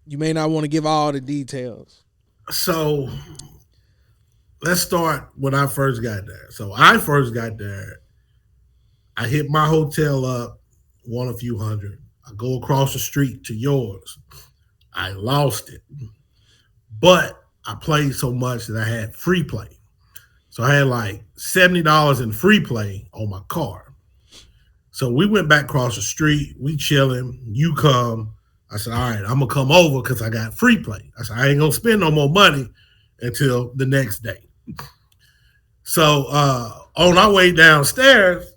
You may not want to give all the details. So let's start when I first got there. So I first got there. I hit my hotel up, won a few hundred. I go across the street to yours. I lost it. But I played so much that I had free play. So I had like $70 in free play on my card. So we went back across the street. We chilling. You come. I said, all right, I'm going to come over because I got free play. I said, I ain't going to spend no more money until the next day. So on our way downstairs,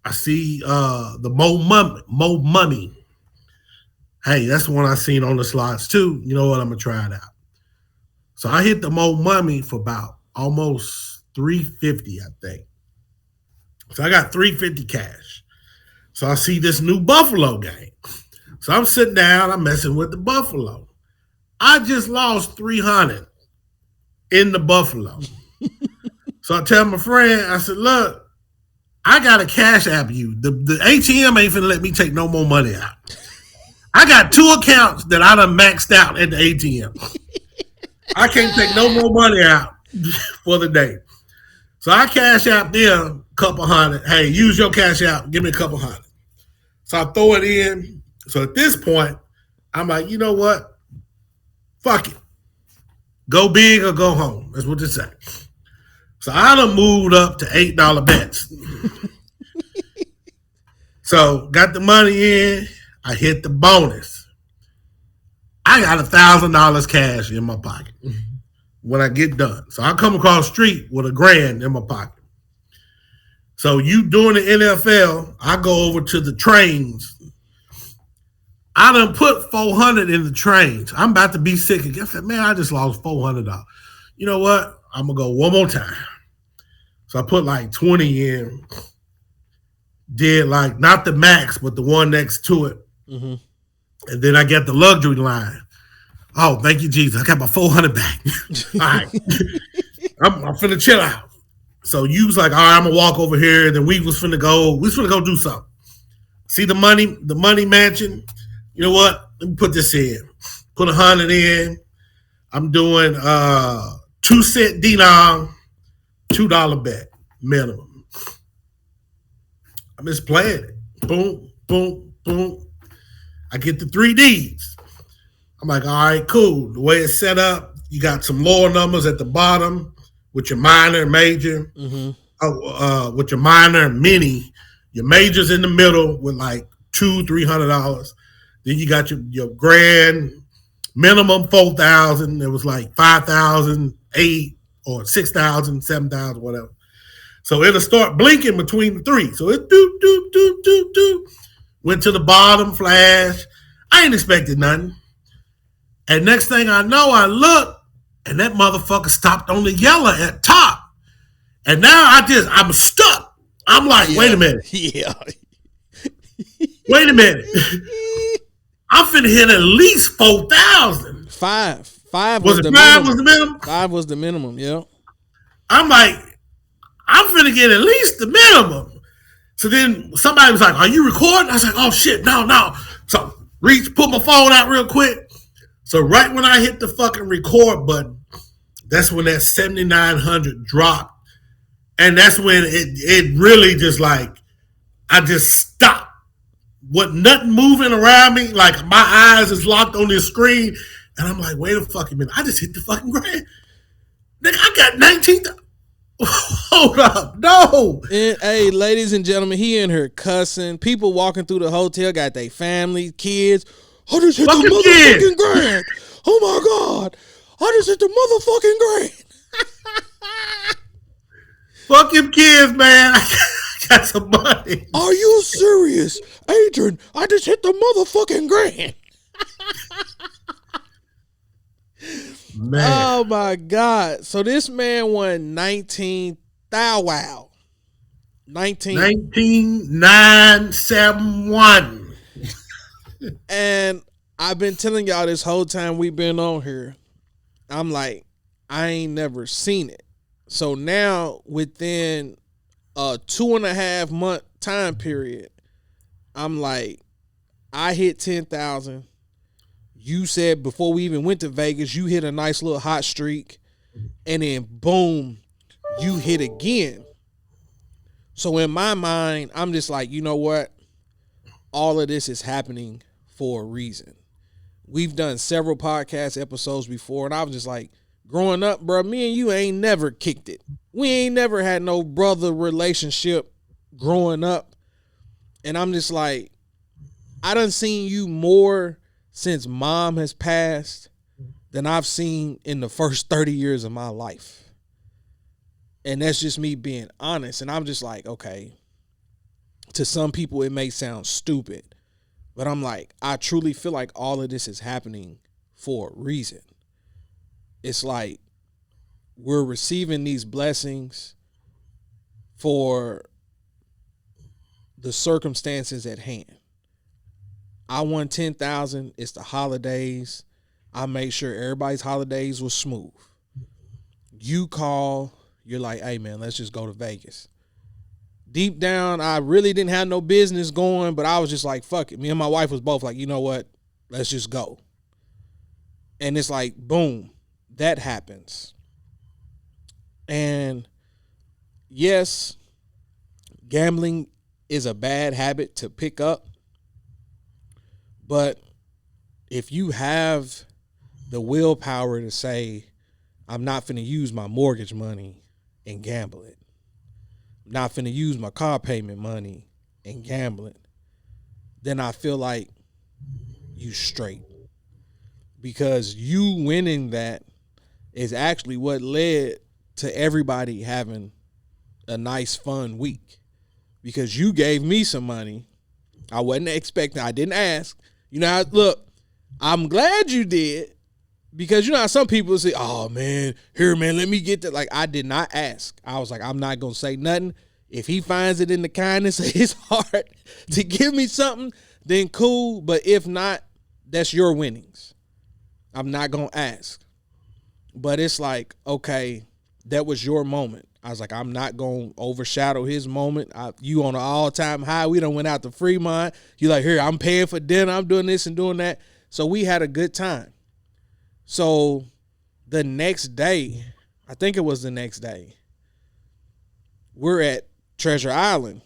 I see the Mo Money. Hey, that's the one I seen on the slots too. You know what? I'm going to try it out. So I hit the Mo Money for about almost $350, I think. So I got $350 cash. So I see this new Buffalo game. So I'm sitting down, I'm messing with the Buffalo. I just lost $300 in the Buffalo. So I tell my friend, I said, look, I got to cash app you. The ATM ain't finna let me take no more money out. I got 2 accounts that I done maxed out at the ATM. I can't take no more money out for the day. So I cash out them a couple hundred. Hey, use your cash out. Give me a couple hundred. So I throw it in. So at this point, I'm like, you know what? Fuck it. Go big or go home. That's what they say. So I done moved up to $8 bets. So got the money in. I hit the bonus. I got $1,000 cash in my pocket when I get done. So I come across the street with $1,000 in my pocket. So you doing the NFL, I go over to the trains. I done put $400 in the trains. I'm about to be sick again. I said, man, I just lost $400. You know what? I'm going to go one more time. So I put like 20 in. Did like, not the max, but the one next to it. Mm-hmm. And then I got the luxury line. Oh, thank you, Jesus. I got my $400 back. All right. I'm finna chill out. So you was like, all right, I'm gonna walk over here. Then we was finna go do something. See the money mansion. You know what? Let me put this in. Put 100 in. I'm doing 2-cent denom, $2 bet minimum. I'm just playing it. Boom, boom, boom. I get the 3Ds. I'm like, all right, cool. The way it's set up, you got some lower numbers at the bottom with your minor and major. Mm-hmm. With your minor and mini. Your major's in the middle with like $200-$300. Then you got your grand minimum 4,000. It was like 5,000, 8 or 6,000, 7,000, whatever. So it'll start blinking between the three. So it do. Went to the bottom, flash. I ain't expected nothing. And next thing I know, I look, and that motherfucker stopped on the yellow at top. And now I'm stuck. I'm like, wait a minute. Yeah. Wait a minute. I'm finna hit at least 4,000. Five was the it minimum. 5 was the minimum? 5 was the minimum, yeah. I'm like, I'm finna get at least the minimum. So then somebody was like, are you recording? I was like, oh shit, no. So put my phone out real quick. So right when I hit the fucking record button, that's when that 7,900 dropped. And that's when it really just like, I just stopped. Wasn't nothing moving around me. Like my eyes is locked on this screen. And I'm like, wait a fucking minute. I just hit the fucking grand. Nigga, I got 19. Hold up. No. And, hey, ladies and gentlemen, he in here cussing. People walking through the hotel got their family, kids. I just hit the motherfucking grand. Oh my God. I just hit the motherfucking grand. Fuck them kids, man. I got some money. Are you serious? Adrian, I just hit the motherfucking grand. man. Oh my God. So this man won 19 thou wow. 19. 19971. And I've been telling y'all this whole time we've been on here. I'm like, I ain't never seen it. So now within a 2.5 month time period, I'm like, I hit 10,000. You said before we even went to Vegas, you hit a nice little hot streak. And then boom, you hit again. So in my mind, I'm just like, you know what? All of this is happening for a reason. We've done several podcast episodes before, and I was just like, growing up, bro, me and you ain't never kicked it. We ain't never had no brother relationship growing up. And I'm just like, I done seen you more since mom has passed than I've seen in the first 30 years of my life. And that's just me being honest. And I'm just like, okay, to some people it may sound stupid, but I'm like, I truly feel like all of this is happening for a reason. It's like we're receiving these blessings for the circumstances at hand. I won 10,000. It's the holidays. I made sure everybody's holidays was smooth. You call, you're like, hey man, let's just go to Vegas. Deep down, I really didn't have no business going, but I was just like, fuck it. Me and my wife was both like, you know what? Let's just go. And it's like, boom, that happens. And yes, gambling is a bad habit to pick up. But if you have the willpower to say, I'm not finna use my mortgage money and gamble it. I'm not finna use my car payment money and gamble it. Then I feel like you straight. Because you winning that is actually what led to everybody having a nice, fun week. Because you gave me some money. I wasn't expecting. I didn't ask. You know, look, I'm glad you did. Because you know how some people say, oh, man, here, man, let me get that. Like, I did not ask. I was like, I'm not going to say nothing. If he finds it in the kindness of his heart to give me something, then cool. But if not, that's your winnings. I'm not going to ask. But it's like, okay, that was your moment. I was like, I'm not going to overshadow his moment. You on an all-time high. We done went out to Fremont. You like, here, I'm paying for dinner. I'm doing this and doing that. So we had a good time. So the next day, I think it was the next day, we're at Treasure Island.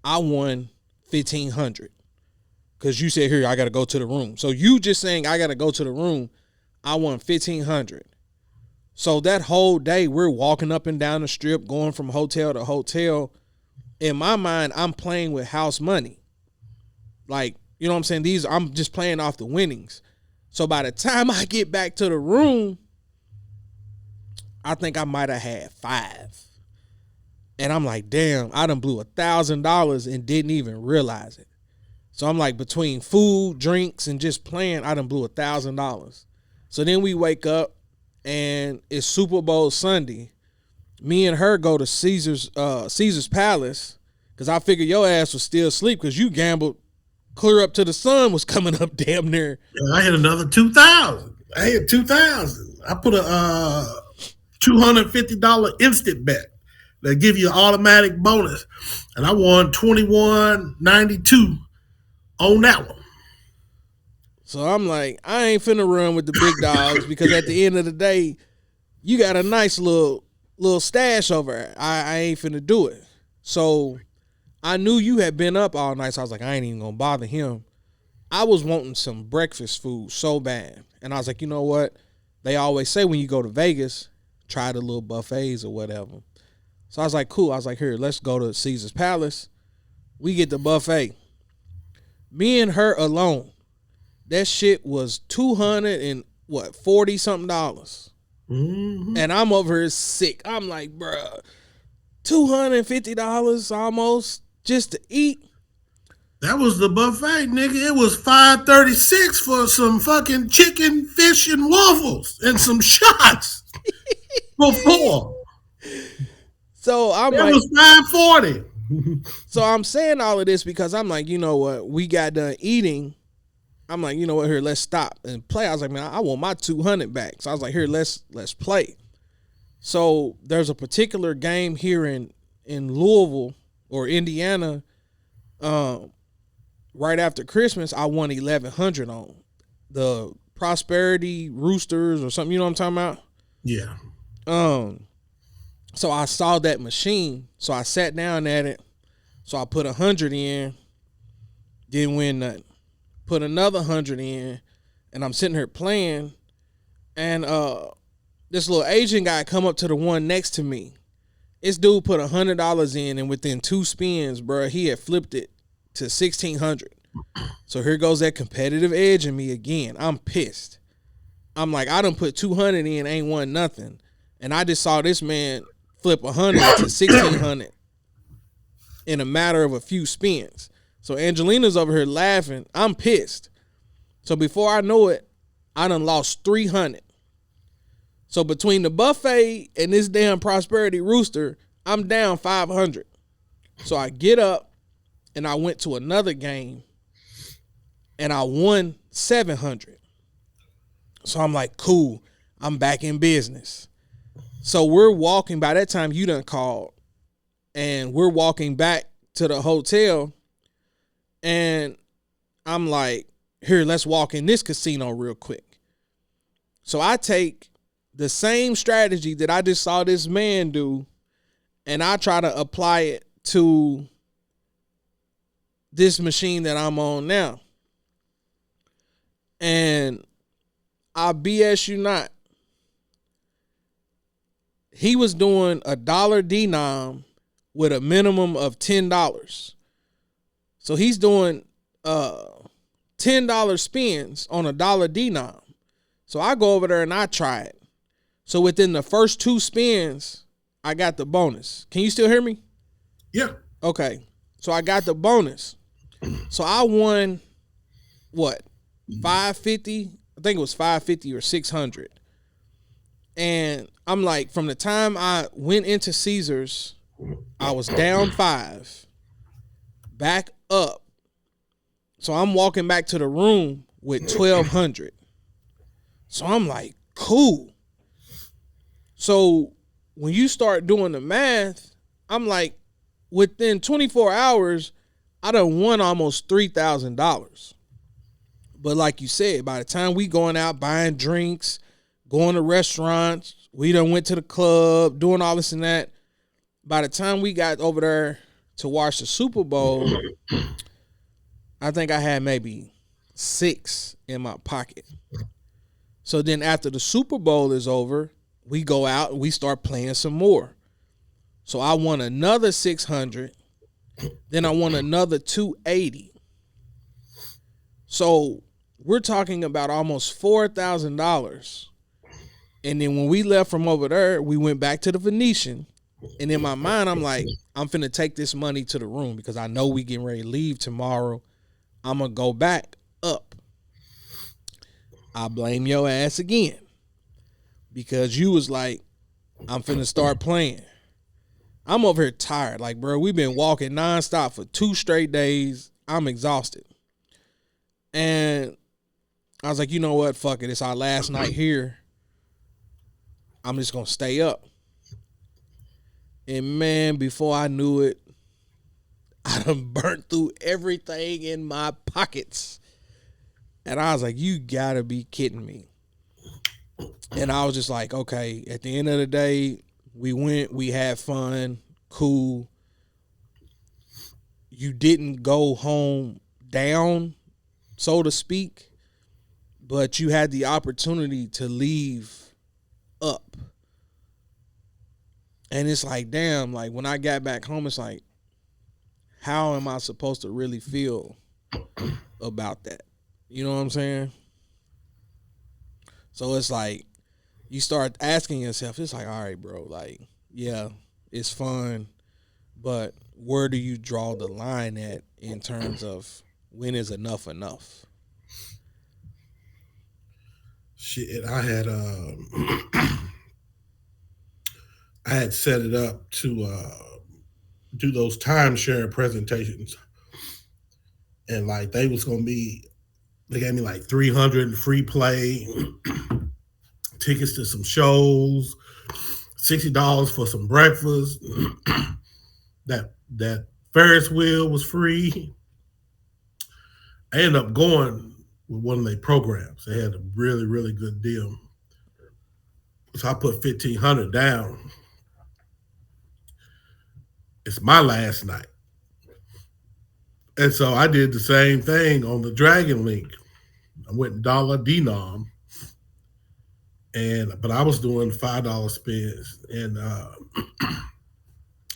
I won $1,500 because you said, here, I got to go to the room. So you just saying I got to go to the room, I won $1,500. So that whole day, we're walking up and down the strip, going from hotel to hotel. In my mind, I'm playing with house money. Like, you know what I'm saying? I'm just playing off the winnings. So by the time I get back to the room, I think I might have had 5. And I'm like, damn, I done blew $1,000 and didn't even realize it. So I'm like, between food, drinks, and just playing, I done blew $1,000. So then we wake up and it's Super Bowl Sunday. Me and her go to Caesar's Palace because I figured your ass was still asleep because you gambled clear up to the sun was coming up damn near. Yeah, I hit another 2,000. I hit 2,000. I put a $250 instant bet that give you an automatic bonus, and I won $21.92 on that one. So I'm like, I ain't finna run with the big dogs because at the end of the day, you got a nice little stash over there. I ain't finna do it. So I knew you had been up all night, so I was like, I ain't even gonna bother him. I was wanting some breakfast food so bad. And I was like, you know what? They always say when you go to Vegas, try the little buffets or whatever. So I was like, cool. I was like, here, let's go to Caesar's Palace. We get the buffet. Me and her alone, that shit was $240 something. Mm-hmm. And I'm over here sick. I'm like, bruh, $250 almost just to eat. That was the buffet, nigga. It was 536 for some fucking chicken, fish, and waffles and some shots for four. So I'm That like, was 540. so I'm saying all of this because I'm like, you know what? We got done eating. I'm like, you know what? Here, let's stop and play. I was like, man, I want my 200 back. So I was like, here, let's play. So there's a particular game here in Louisville or Indiana. Right after Christmas, I won 1,100 on the Prosperity Roosters or something. You know what I'm talking about? Yeah. So I saw that machine. So I sat down at it. So I put 100 in. Didn't win nothing. Put another 100 in, and I'm sitting here playing, and this little Asian guy come up to the one next to me. This dude put $100 in, and within 2 spins, bro, he had flipped it to 1,600. So here goes that competitive edge in me again. I'm pissed. I'm like, I done put 200 in, ain't won nothing, and I just saw this man flip 100 to 1,600 in a matter of a few spins. So Angelina's over here laughing. I'm pissed. So before I know it, I done lost 300. So between the buffet and this damn Prosperity Rooster, I'm down 500. So I get up and I went to another game and I won 700. So I'm like, cool, I'm back in business. So we're walking, by that time you done called, and we're walking back to the hotel, and I'm like, here, let's walk in this casino real quick. So I take the same strategy that I just saw this man do, and I try to apply it to this machine that I'm on now. And I BS you not. He was doing $1 denom with a minimum of $10. So he's doing $10 spins on $1 denom. So I go over there and I try it. So within the first 2 spins, I got the bonus. Can you still hear me? Yeah. Okay. So I got the bonus. So I won what? 550? I think it was 550 or 600. And I'm like, from the time I went into Caesars, I was down 5, back up. So I'm walking back to the room with 1,200. So I'm like, cool. So when you start doing the math, I'm like, within 24 hours, I done won almost $3,000. But like you said, by the time we going out buying drinks, going to restaurants, we done went to the club, doing all this and that. By the time we got over there to watch the Super Bowl, I think I had maybe 6 in my pocket. So then after the Super Bowl is over, we go out and we start playing some more. So I won another 600. Then I won another 280. So we're talking about almost $4,000. And then when we left from over there, we went back to the Venetian. And in my mind, I'm like, I'm finna take this money to the room because I know we getting ready to leave tomorrow. I'm going to go back up. I blame your ass again because you was like, I'm finna start playing. I'm over here tired. Like, bro, we've been walking nonstop for 2 straight days. I'm exhausted. And I was like, you know what? Fuck it. It's our last night here. I'm just going to stay up. And man, before I knew it, I done burnt through everything in my pockets. And I was like, you gotta be kidding me. And I was just like, okay, at the end of the day, we went, we had fun, cool. You didn't go home down, so to speak, but you had the opportunity to leave up. And it's like, damn, like when I got back home, it's like, how am I supposed to really feel about that? You know what I'm saying? So it's like, you start asking yourself, it's like, all right, bro, like, yeah, it's fun, but where do you draw the line at in terms of when is enough enough? Shit, I had set it up to do those timeshare presentations, and like they gave me like 300 free play, tickets to some shows, $60 for some breakfast. That Ferris wheel was free. I ended up going with one of their programs. They had a really, really good deal. So I put 1,500 down. It's my last night. And so I did the same thing on the Dragon Link. I went dollar denom, but I was doing $5 spins, and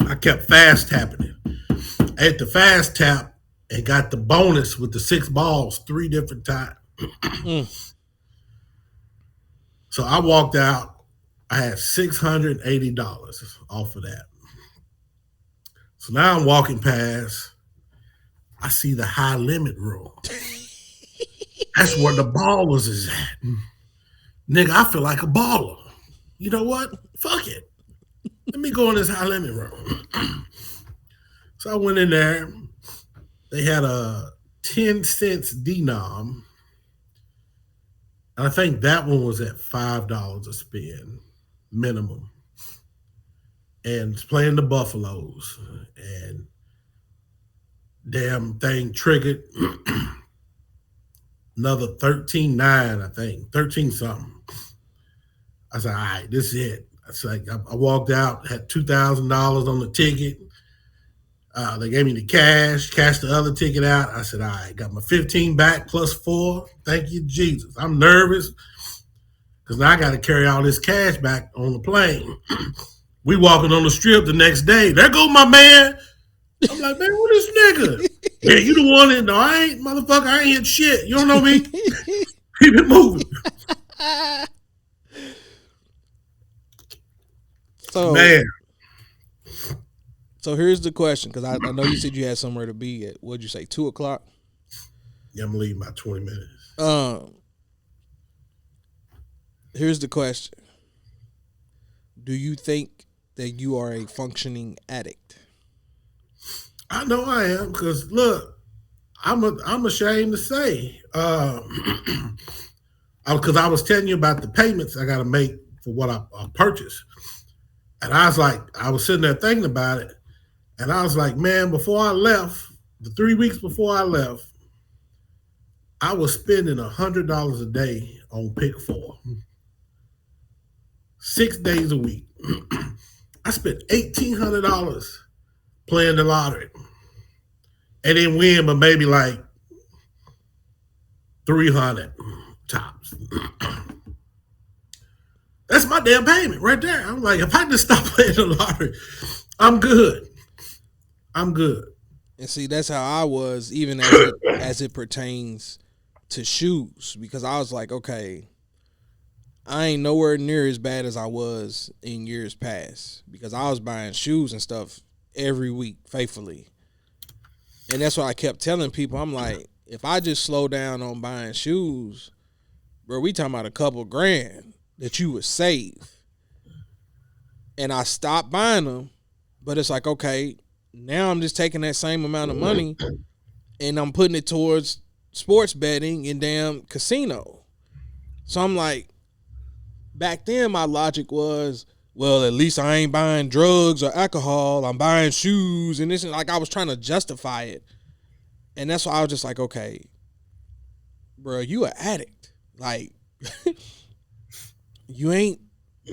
I kept fast tapping it. I hit the fast tap and got the bonus with the 6 balls 3 different times. So I walked out. I had $680 off of that. So now I'm walking past. I see the high limit room. That's where the ballers is at. Nigga, I feel like a baller. You know what? Fuck it. Let me go in this high limit room. So I went in there. They had a 10 cents denom. And I think that one was at $5 a spin minimum. And it's playing the Buffaloes. And damn thing triggered. Another 13.9, I think. 13 something. I said, all right, this is it. It's like I walked out, had $2,000 on the ticket. They gave me the cash, cashed the other ticket out. I said, all right, got my 15 back plus 4. Thank you, Jesus. I'm nervous because now I got to carry all this cash back on the plane. We walking on the strip the next day. There go my man. I'm like, man, who this nigga? Yeah, you the one that, no, I ain't, motherfucker, I ain't hit shit. You don't know me? Keep it moving. So, man. So here's the question, because I know you said you had somewhere to be at, what'd you say, 2 o'clock? Yeah, I'm leaving about 20 minutes. Here's the question. Do you think that you are a functioning addict? I know I am, because look, I'm ashamed to say, because I was telling you about the payments I got to make for what I purchased. And I was sitting there thinking about it. And I was like, man, before I left, the 3 weeks before I left, I was spending $100 a day on Pick 4. 6 days a week. I spent $1,800 playing the lottery. And then win, but maybe like 300 tops. That's my damn payment right there. I'm like, if I just stop playing the lottery, I'm good. And see, that's how I was, even as it pertains to shoes, because I was like, okay, I ain't nowhere near as bad as I was in years past, because I was buying shoes and stuff every week faithfully. And that's what I kept telling people. I'm like, if I just slow down on buying shoes, bro, we talking about a couple grand that you would save. And I stopped buying them, but it's like, okay, now I'm just taking that same amount of money and I'm putting it towards sports betting and damn casino. So I'm like, back then my logic was, well, at least I ain't buying drugs or alcohol. I'm buying shoes, and this is like I was trying to justify it. And that's why I was just like, okay, bro, you an addict. Like, you ain't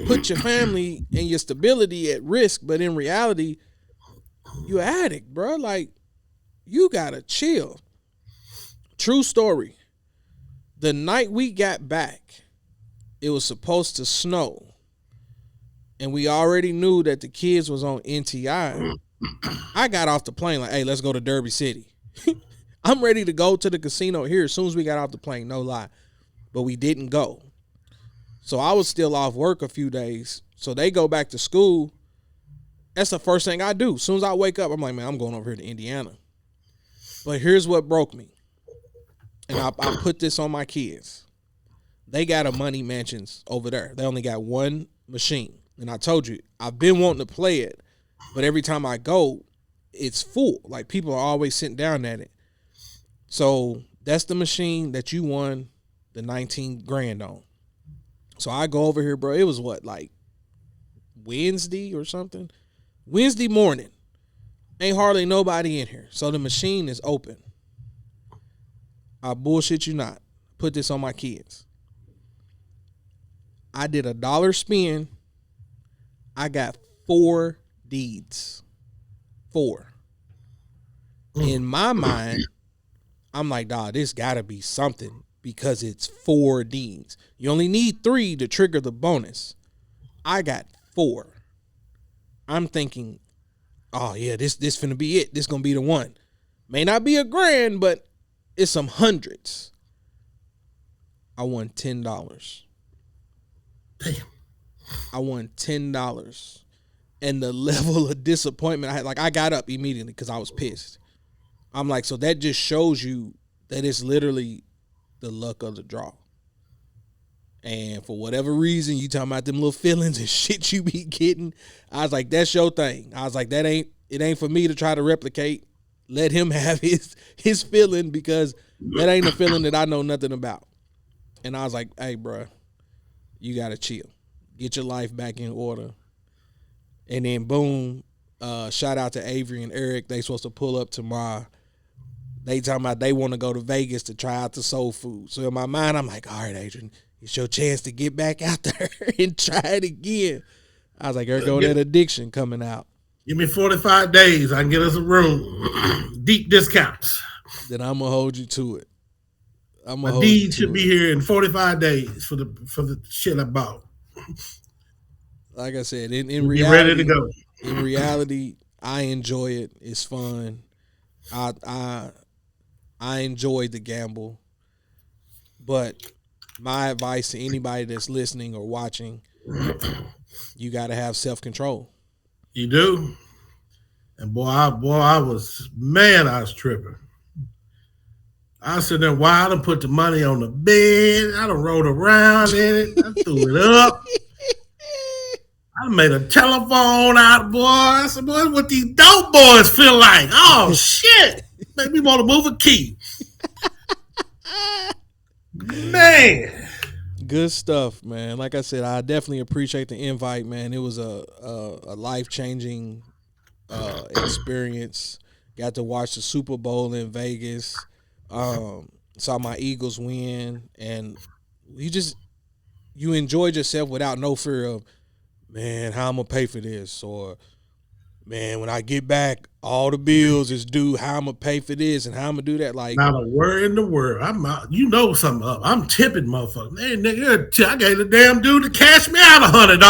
put your family and your stability at risk, but in reality, you an addict, bro. Like, you gotta chill. True story. The night we got back, it was supposed to snow. And we already knew that the kids was on NTI. I got off the plane like, hey, let's go to Derby City. I'm ready to go to the casino here as soon as we got off the plane, no lie. But we didn't go. So I was still off work a few days. So they go back to school. That's the first thing I do. As soon as I wake up, I'm like, man, I'm going over here to Indiana. But here's what broke me. And I put this on my kids. They got a Money Mansions over there. They only got one machine. And I told you, I've been wanting to play it, but every time I go, it's full. Like, people are always sitting down at it. So that's the machine that you won the 19 grand on. So I go over here, bro. It was what, like Wednesday or something? Wednesday morning. Ain't hardly nobody in here. So the machine is open. I bullshit you not. Put this on my kids. I did $1 spin. I got 4 deeds. 4. In my mind, I'm like, dawg, this gotta be something because it's 4 deeds. You only need 3 to trigger the bonus. I got 4. I'm thinking, oh yeah, this finna be it. This gonna be the one. May not be $1,000, but it's some hundreds. I won $10. Damn. I won $10. And the level of disappointment I had, like, I got up immediately because I was pissed. I'm like, so that just shows you that it's literally the luck of the draw. And for whatever reason, you talking about them little feelings and shit you be getting. I was like, that's your thing. I was like, it ain't for me to try to replicate. Let him have his feeling because that ain't a feeling that I know nothing about. And I was like, hey, bro, you got to chill. Get your life back in order. And then boom, shout out to Avery and Eric. They supposed to pull up tomorrow. They talking about they want to go to Vegas to try out the soul food. So in my mind, I'm like, all right, Adrian, it's your chance to get back out there and try it again. I was like, there go that addiction coming out. Give me 45 days. I can get us a room. Deep discounts. Then I'm going to hold you to it. My deed should be here in 45 days for the shit I bought. Like I said, in reality, ready to go. In reality, I enjoy it. It's fun. I enjoy the gamble. But my advice to anybody that's listening or watching, you got to have self-control. You do. And I was tripping. I was sitting there wild and put the money on the bed. I done rolled around in it. I threw it up. I made a telephone out, boy. I said, boy, what these dope boys feel like. Oh, shit. Make me want to move a key. Man. Good stuff, man. Like I said, I definitely appreciate the invite, man. It was a life-changing experience. Got to watch the Super Bowl in Vegas. Saw my Eagles win. And you enjoyed yourself without no fear of, man, how I'm going to pay for this? Or, man, when I get back, all the bills is due, how I'm going to pay for this and how I'm going to do that. Like, not a word in the world. I'm out. You know something up. I'm tipping motherfuckers. Hey, nigga, I gave the damn dude to cash me out $100.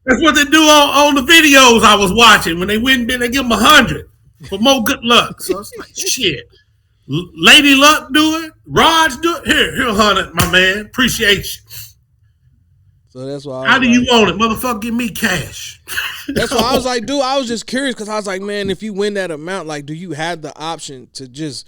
That's what they do on the videos I was watching. When they win, they give them 100 for more good luck. So it's like, shit. Lady Luck do it. Raj do it. Here, 100, my man. Appreciate you. So that's why. How do you want it, motherfucker? Give me cash. That's why I was like, dude. I was just curious because I was like, man, if you win that amount, like, do you have the option to just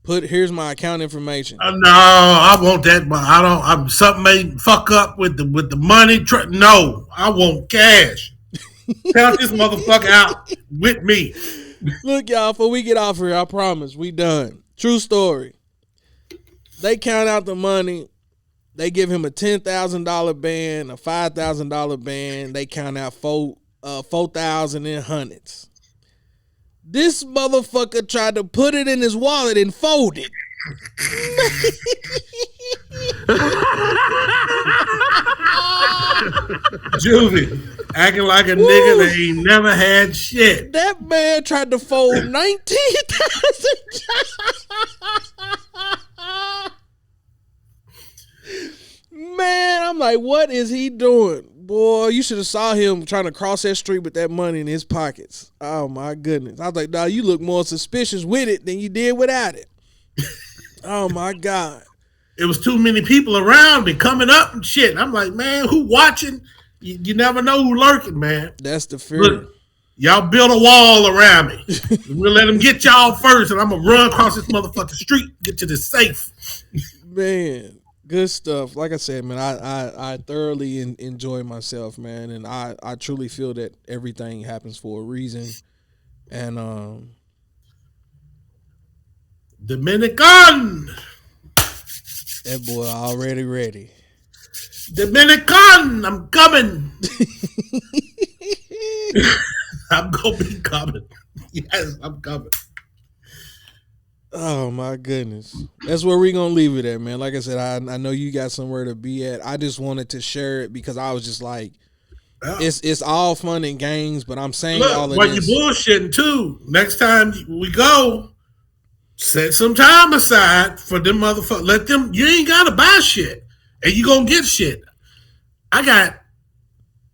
here's my account information? No, I want that, but I don't. Something may fuck up with the money. No, I want cash. Count this motherfucker out with me. Look, y'all. Before we get off here, I promise we done. True story. They count out the money. They give him a $10,000 band, a $5,000 band. They count out 4,000 in hundreds. This motherfucker tried to put it in his wallet and fold it. Juvie, acting like a nigga that ain't never had shit. That man tried to fold 19,000. Man, I'm like, what is he doing? Boy, you should have saw him trying to cross that street with that money in his pockets. Oh, my goodness. I was like, dawg, you look more suspicious with it than you did without it. Oh, my God. It was too many people around me coming up and shit. I'm like, man, who watching You never know who lurking, man. That's the fear. Look, y'all build a wall around me. We'll let them get y'all first, and I'm gonna run across this motherfucking street, get to the safe. Man, good stuff. Like I said, man, I thoroughly enjoy myself, man, and I truly feel that everything happens for a reason. And Dominican, that boy already ready. Dominican, I'm coming. I'm gonna be coming. Yes, I'm coming. Oh my goodness, that's where we're gonna leave it at, man. Like I said, I know you got somewhere to be at. I just wanted to share it because I was just like, Yeah. it's all fun and games, but I'm saying Look, all of while this. you bullshitting too, next time we go, set some time aside for them motherfuckers. Let them. You ain't gotta buy shit, and you gonna get shit. I got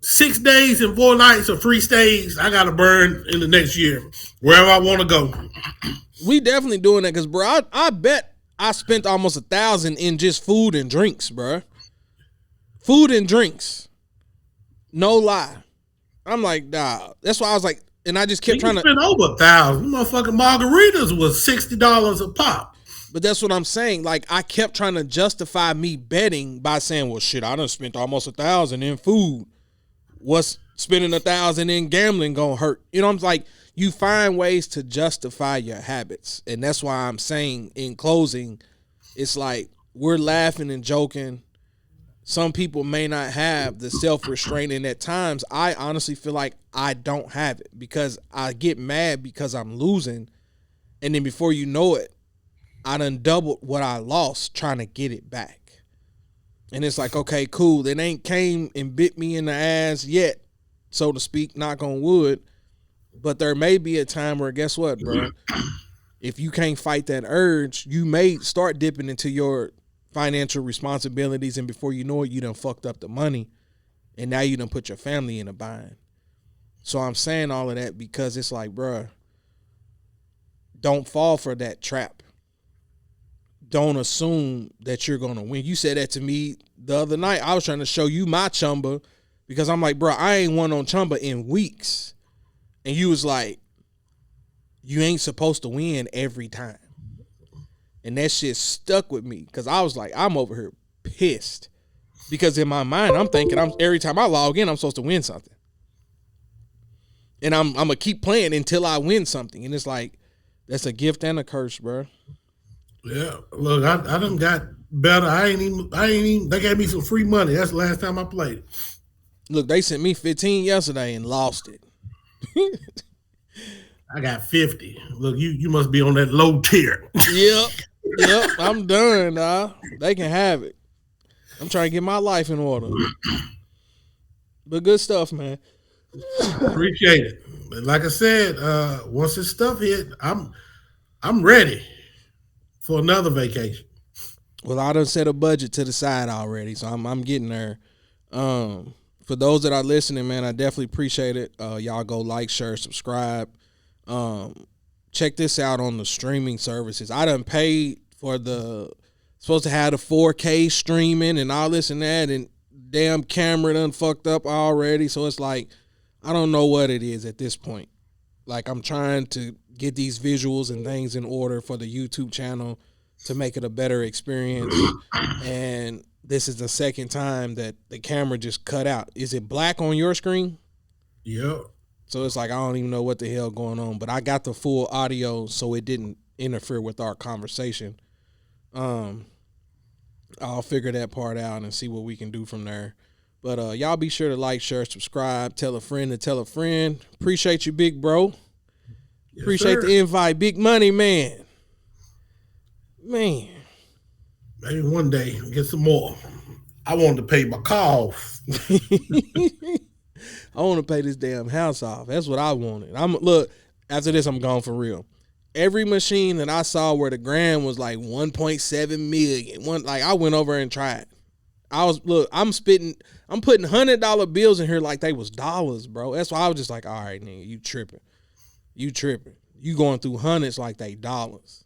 6 days and 4 nights of free stays. I gotta burn in the next year wherever I want to go. We definitely doing that because, bro, I bet I spent almost $1,000 in just food and drinks, bro. Food and drinks. No lie. I'm like, nah. That's why I was like, and I just kept trying to spend over 1,000. Motherfucking margaritas was $60 a pop. But that's what I'm saying. Like, I kept trying to justify me betting by saying, well, shit, I done spent almost $1,000 in food. What's spending $1,000 in gambling gonna hurt? You know, I'm like, you find ways to justify your habits. And that's why I'm saying in closing, it's like we're laughing and joking. Some people may not have the self-restraint, and at times I honestly feel like I don't have it because I get mad because I'm losing, and then before you know it, I done doubled what I lost trying to get it back. And it's like, okay, cool. It ain't came and bit me in the ass yet, so to speak, knock on wood. But there may be a time where, guess what, bro? If you can't fight that urge, you may start dipping into your financial responsibilities, and before you know it, you done fucked up the money, and now you done put your family in a bind. So I'm saying all of that because it's like, bro, don't fall for that trap. Don't assume that you're going to win. You said that to me the other night. I was trying to show you my chumba because I'm like, bro, I ain't won on chumba in weeks. And you was like, you ain't supposed to win every time. And that shit stuck with me because I was like, I'm over here pissed. Because in my mind, I'm thinking every time I log in, I'm supposed to win something. And I'm going to keep playing until I win something. And it's like, that's a gift and a curse, bro. Yeah, look, I done got better. I ain't even. They gave me some free money. That's the last time I played. Look, they sent me 15 yesterday and lost it. I got 50. Look, you must be on that low tier. Yep, I'm done, nah. They can have it. I'm trying to get my life in order. But good stuff, man. Appreciate it. But like I said, once this stuff hit, I'm ready for another vacation. Well, I done set a budget to the side already, so I'm getting there. For those that are listening, man, I definitely appreciate it. Y'all go like, share, subscribe. Check this out on the streaming services. I done paid for supposed to have the 4K streaming and all this and that, and damn camera done fucked up already. So it's like, I don't know what it is at this point. Like, I'm trying to get these visuals and things in order for the YouTube channel to make it a better experience. And this is the second time that the camera just cut out. Is it black on your screen? Yep. So it's like, I don't even know what the hell going on, but I got the full audio so it didn't interfere with our conversation. I'll figure that part out and see what we can do from there. But y'all be sure to like, share, subscribe, tell a friend to tell a friend. Appreciate you, big bro. Yes, appreciate the invite. Big money, man. Man. Maybe one day get some more. I wanted to pay my car off. I want to pay this damn house off. That's what I wanted. Look, after this, I'm gone for real. Every machine that I saw where the grand was like 1.7 million. I went over and tried. I'm putting $100 bills in here like they was dollars, bro. That's why I was just like, all right, nigga, you tripping. You going through hundreds like they dollars.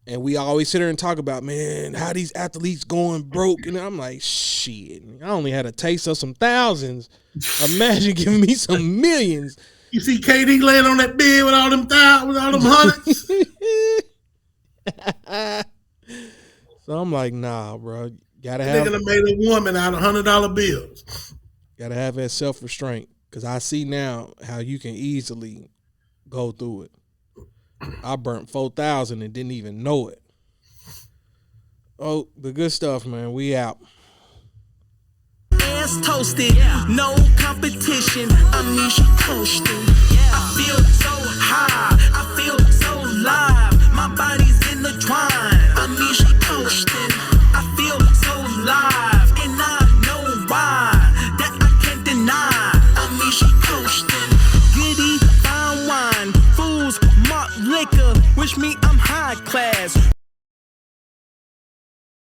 And we always sit there and talk about, man, how these athletes going broke. And I'm like, shit, I only had a taste of some thousands. Imagine giving me some millions. You see KD laying on that bed with all them hundreds. So I'm like, nah, bro. Gotta have. Nigga done made a woman out of $100 bills. Gotta have that self-restraint. Because I see now how you can easily go through it. I burnt 4,000 and didn't even know it. Oh, the good stuff, man. We out. Ass toasted, no competition. Amnesia coasting. I feel so high. I feel so live.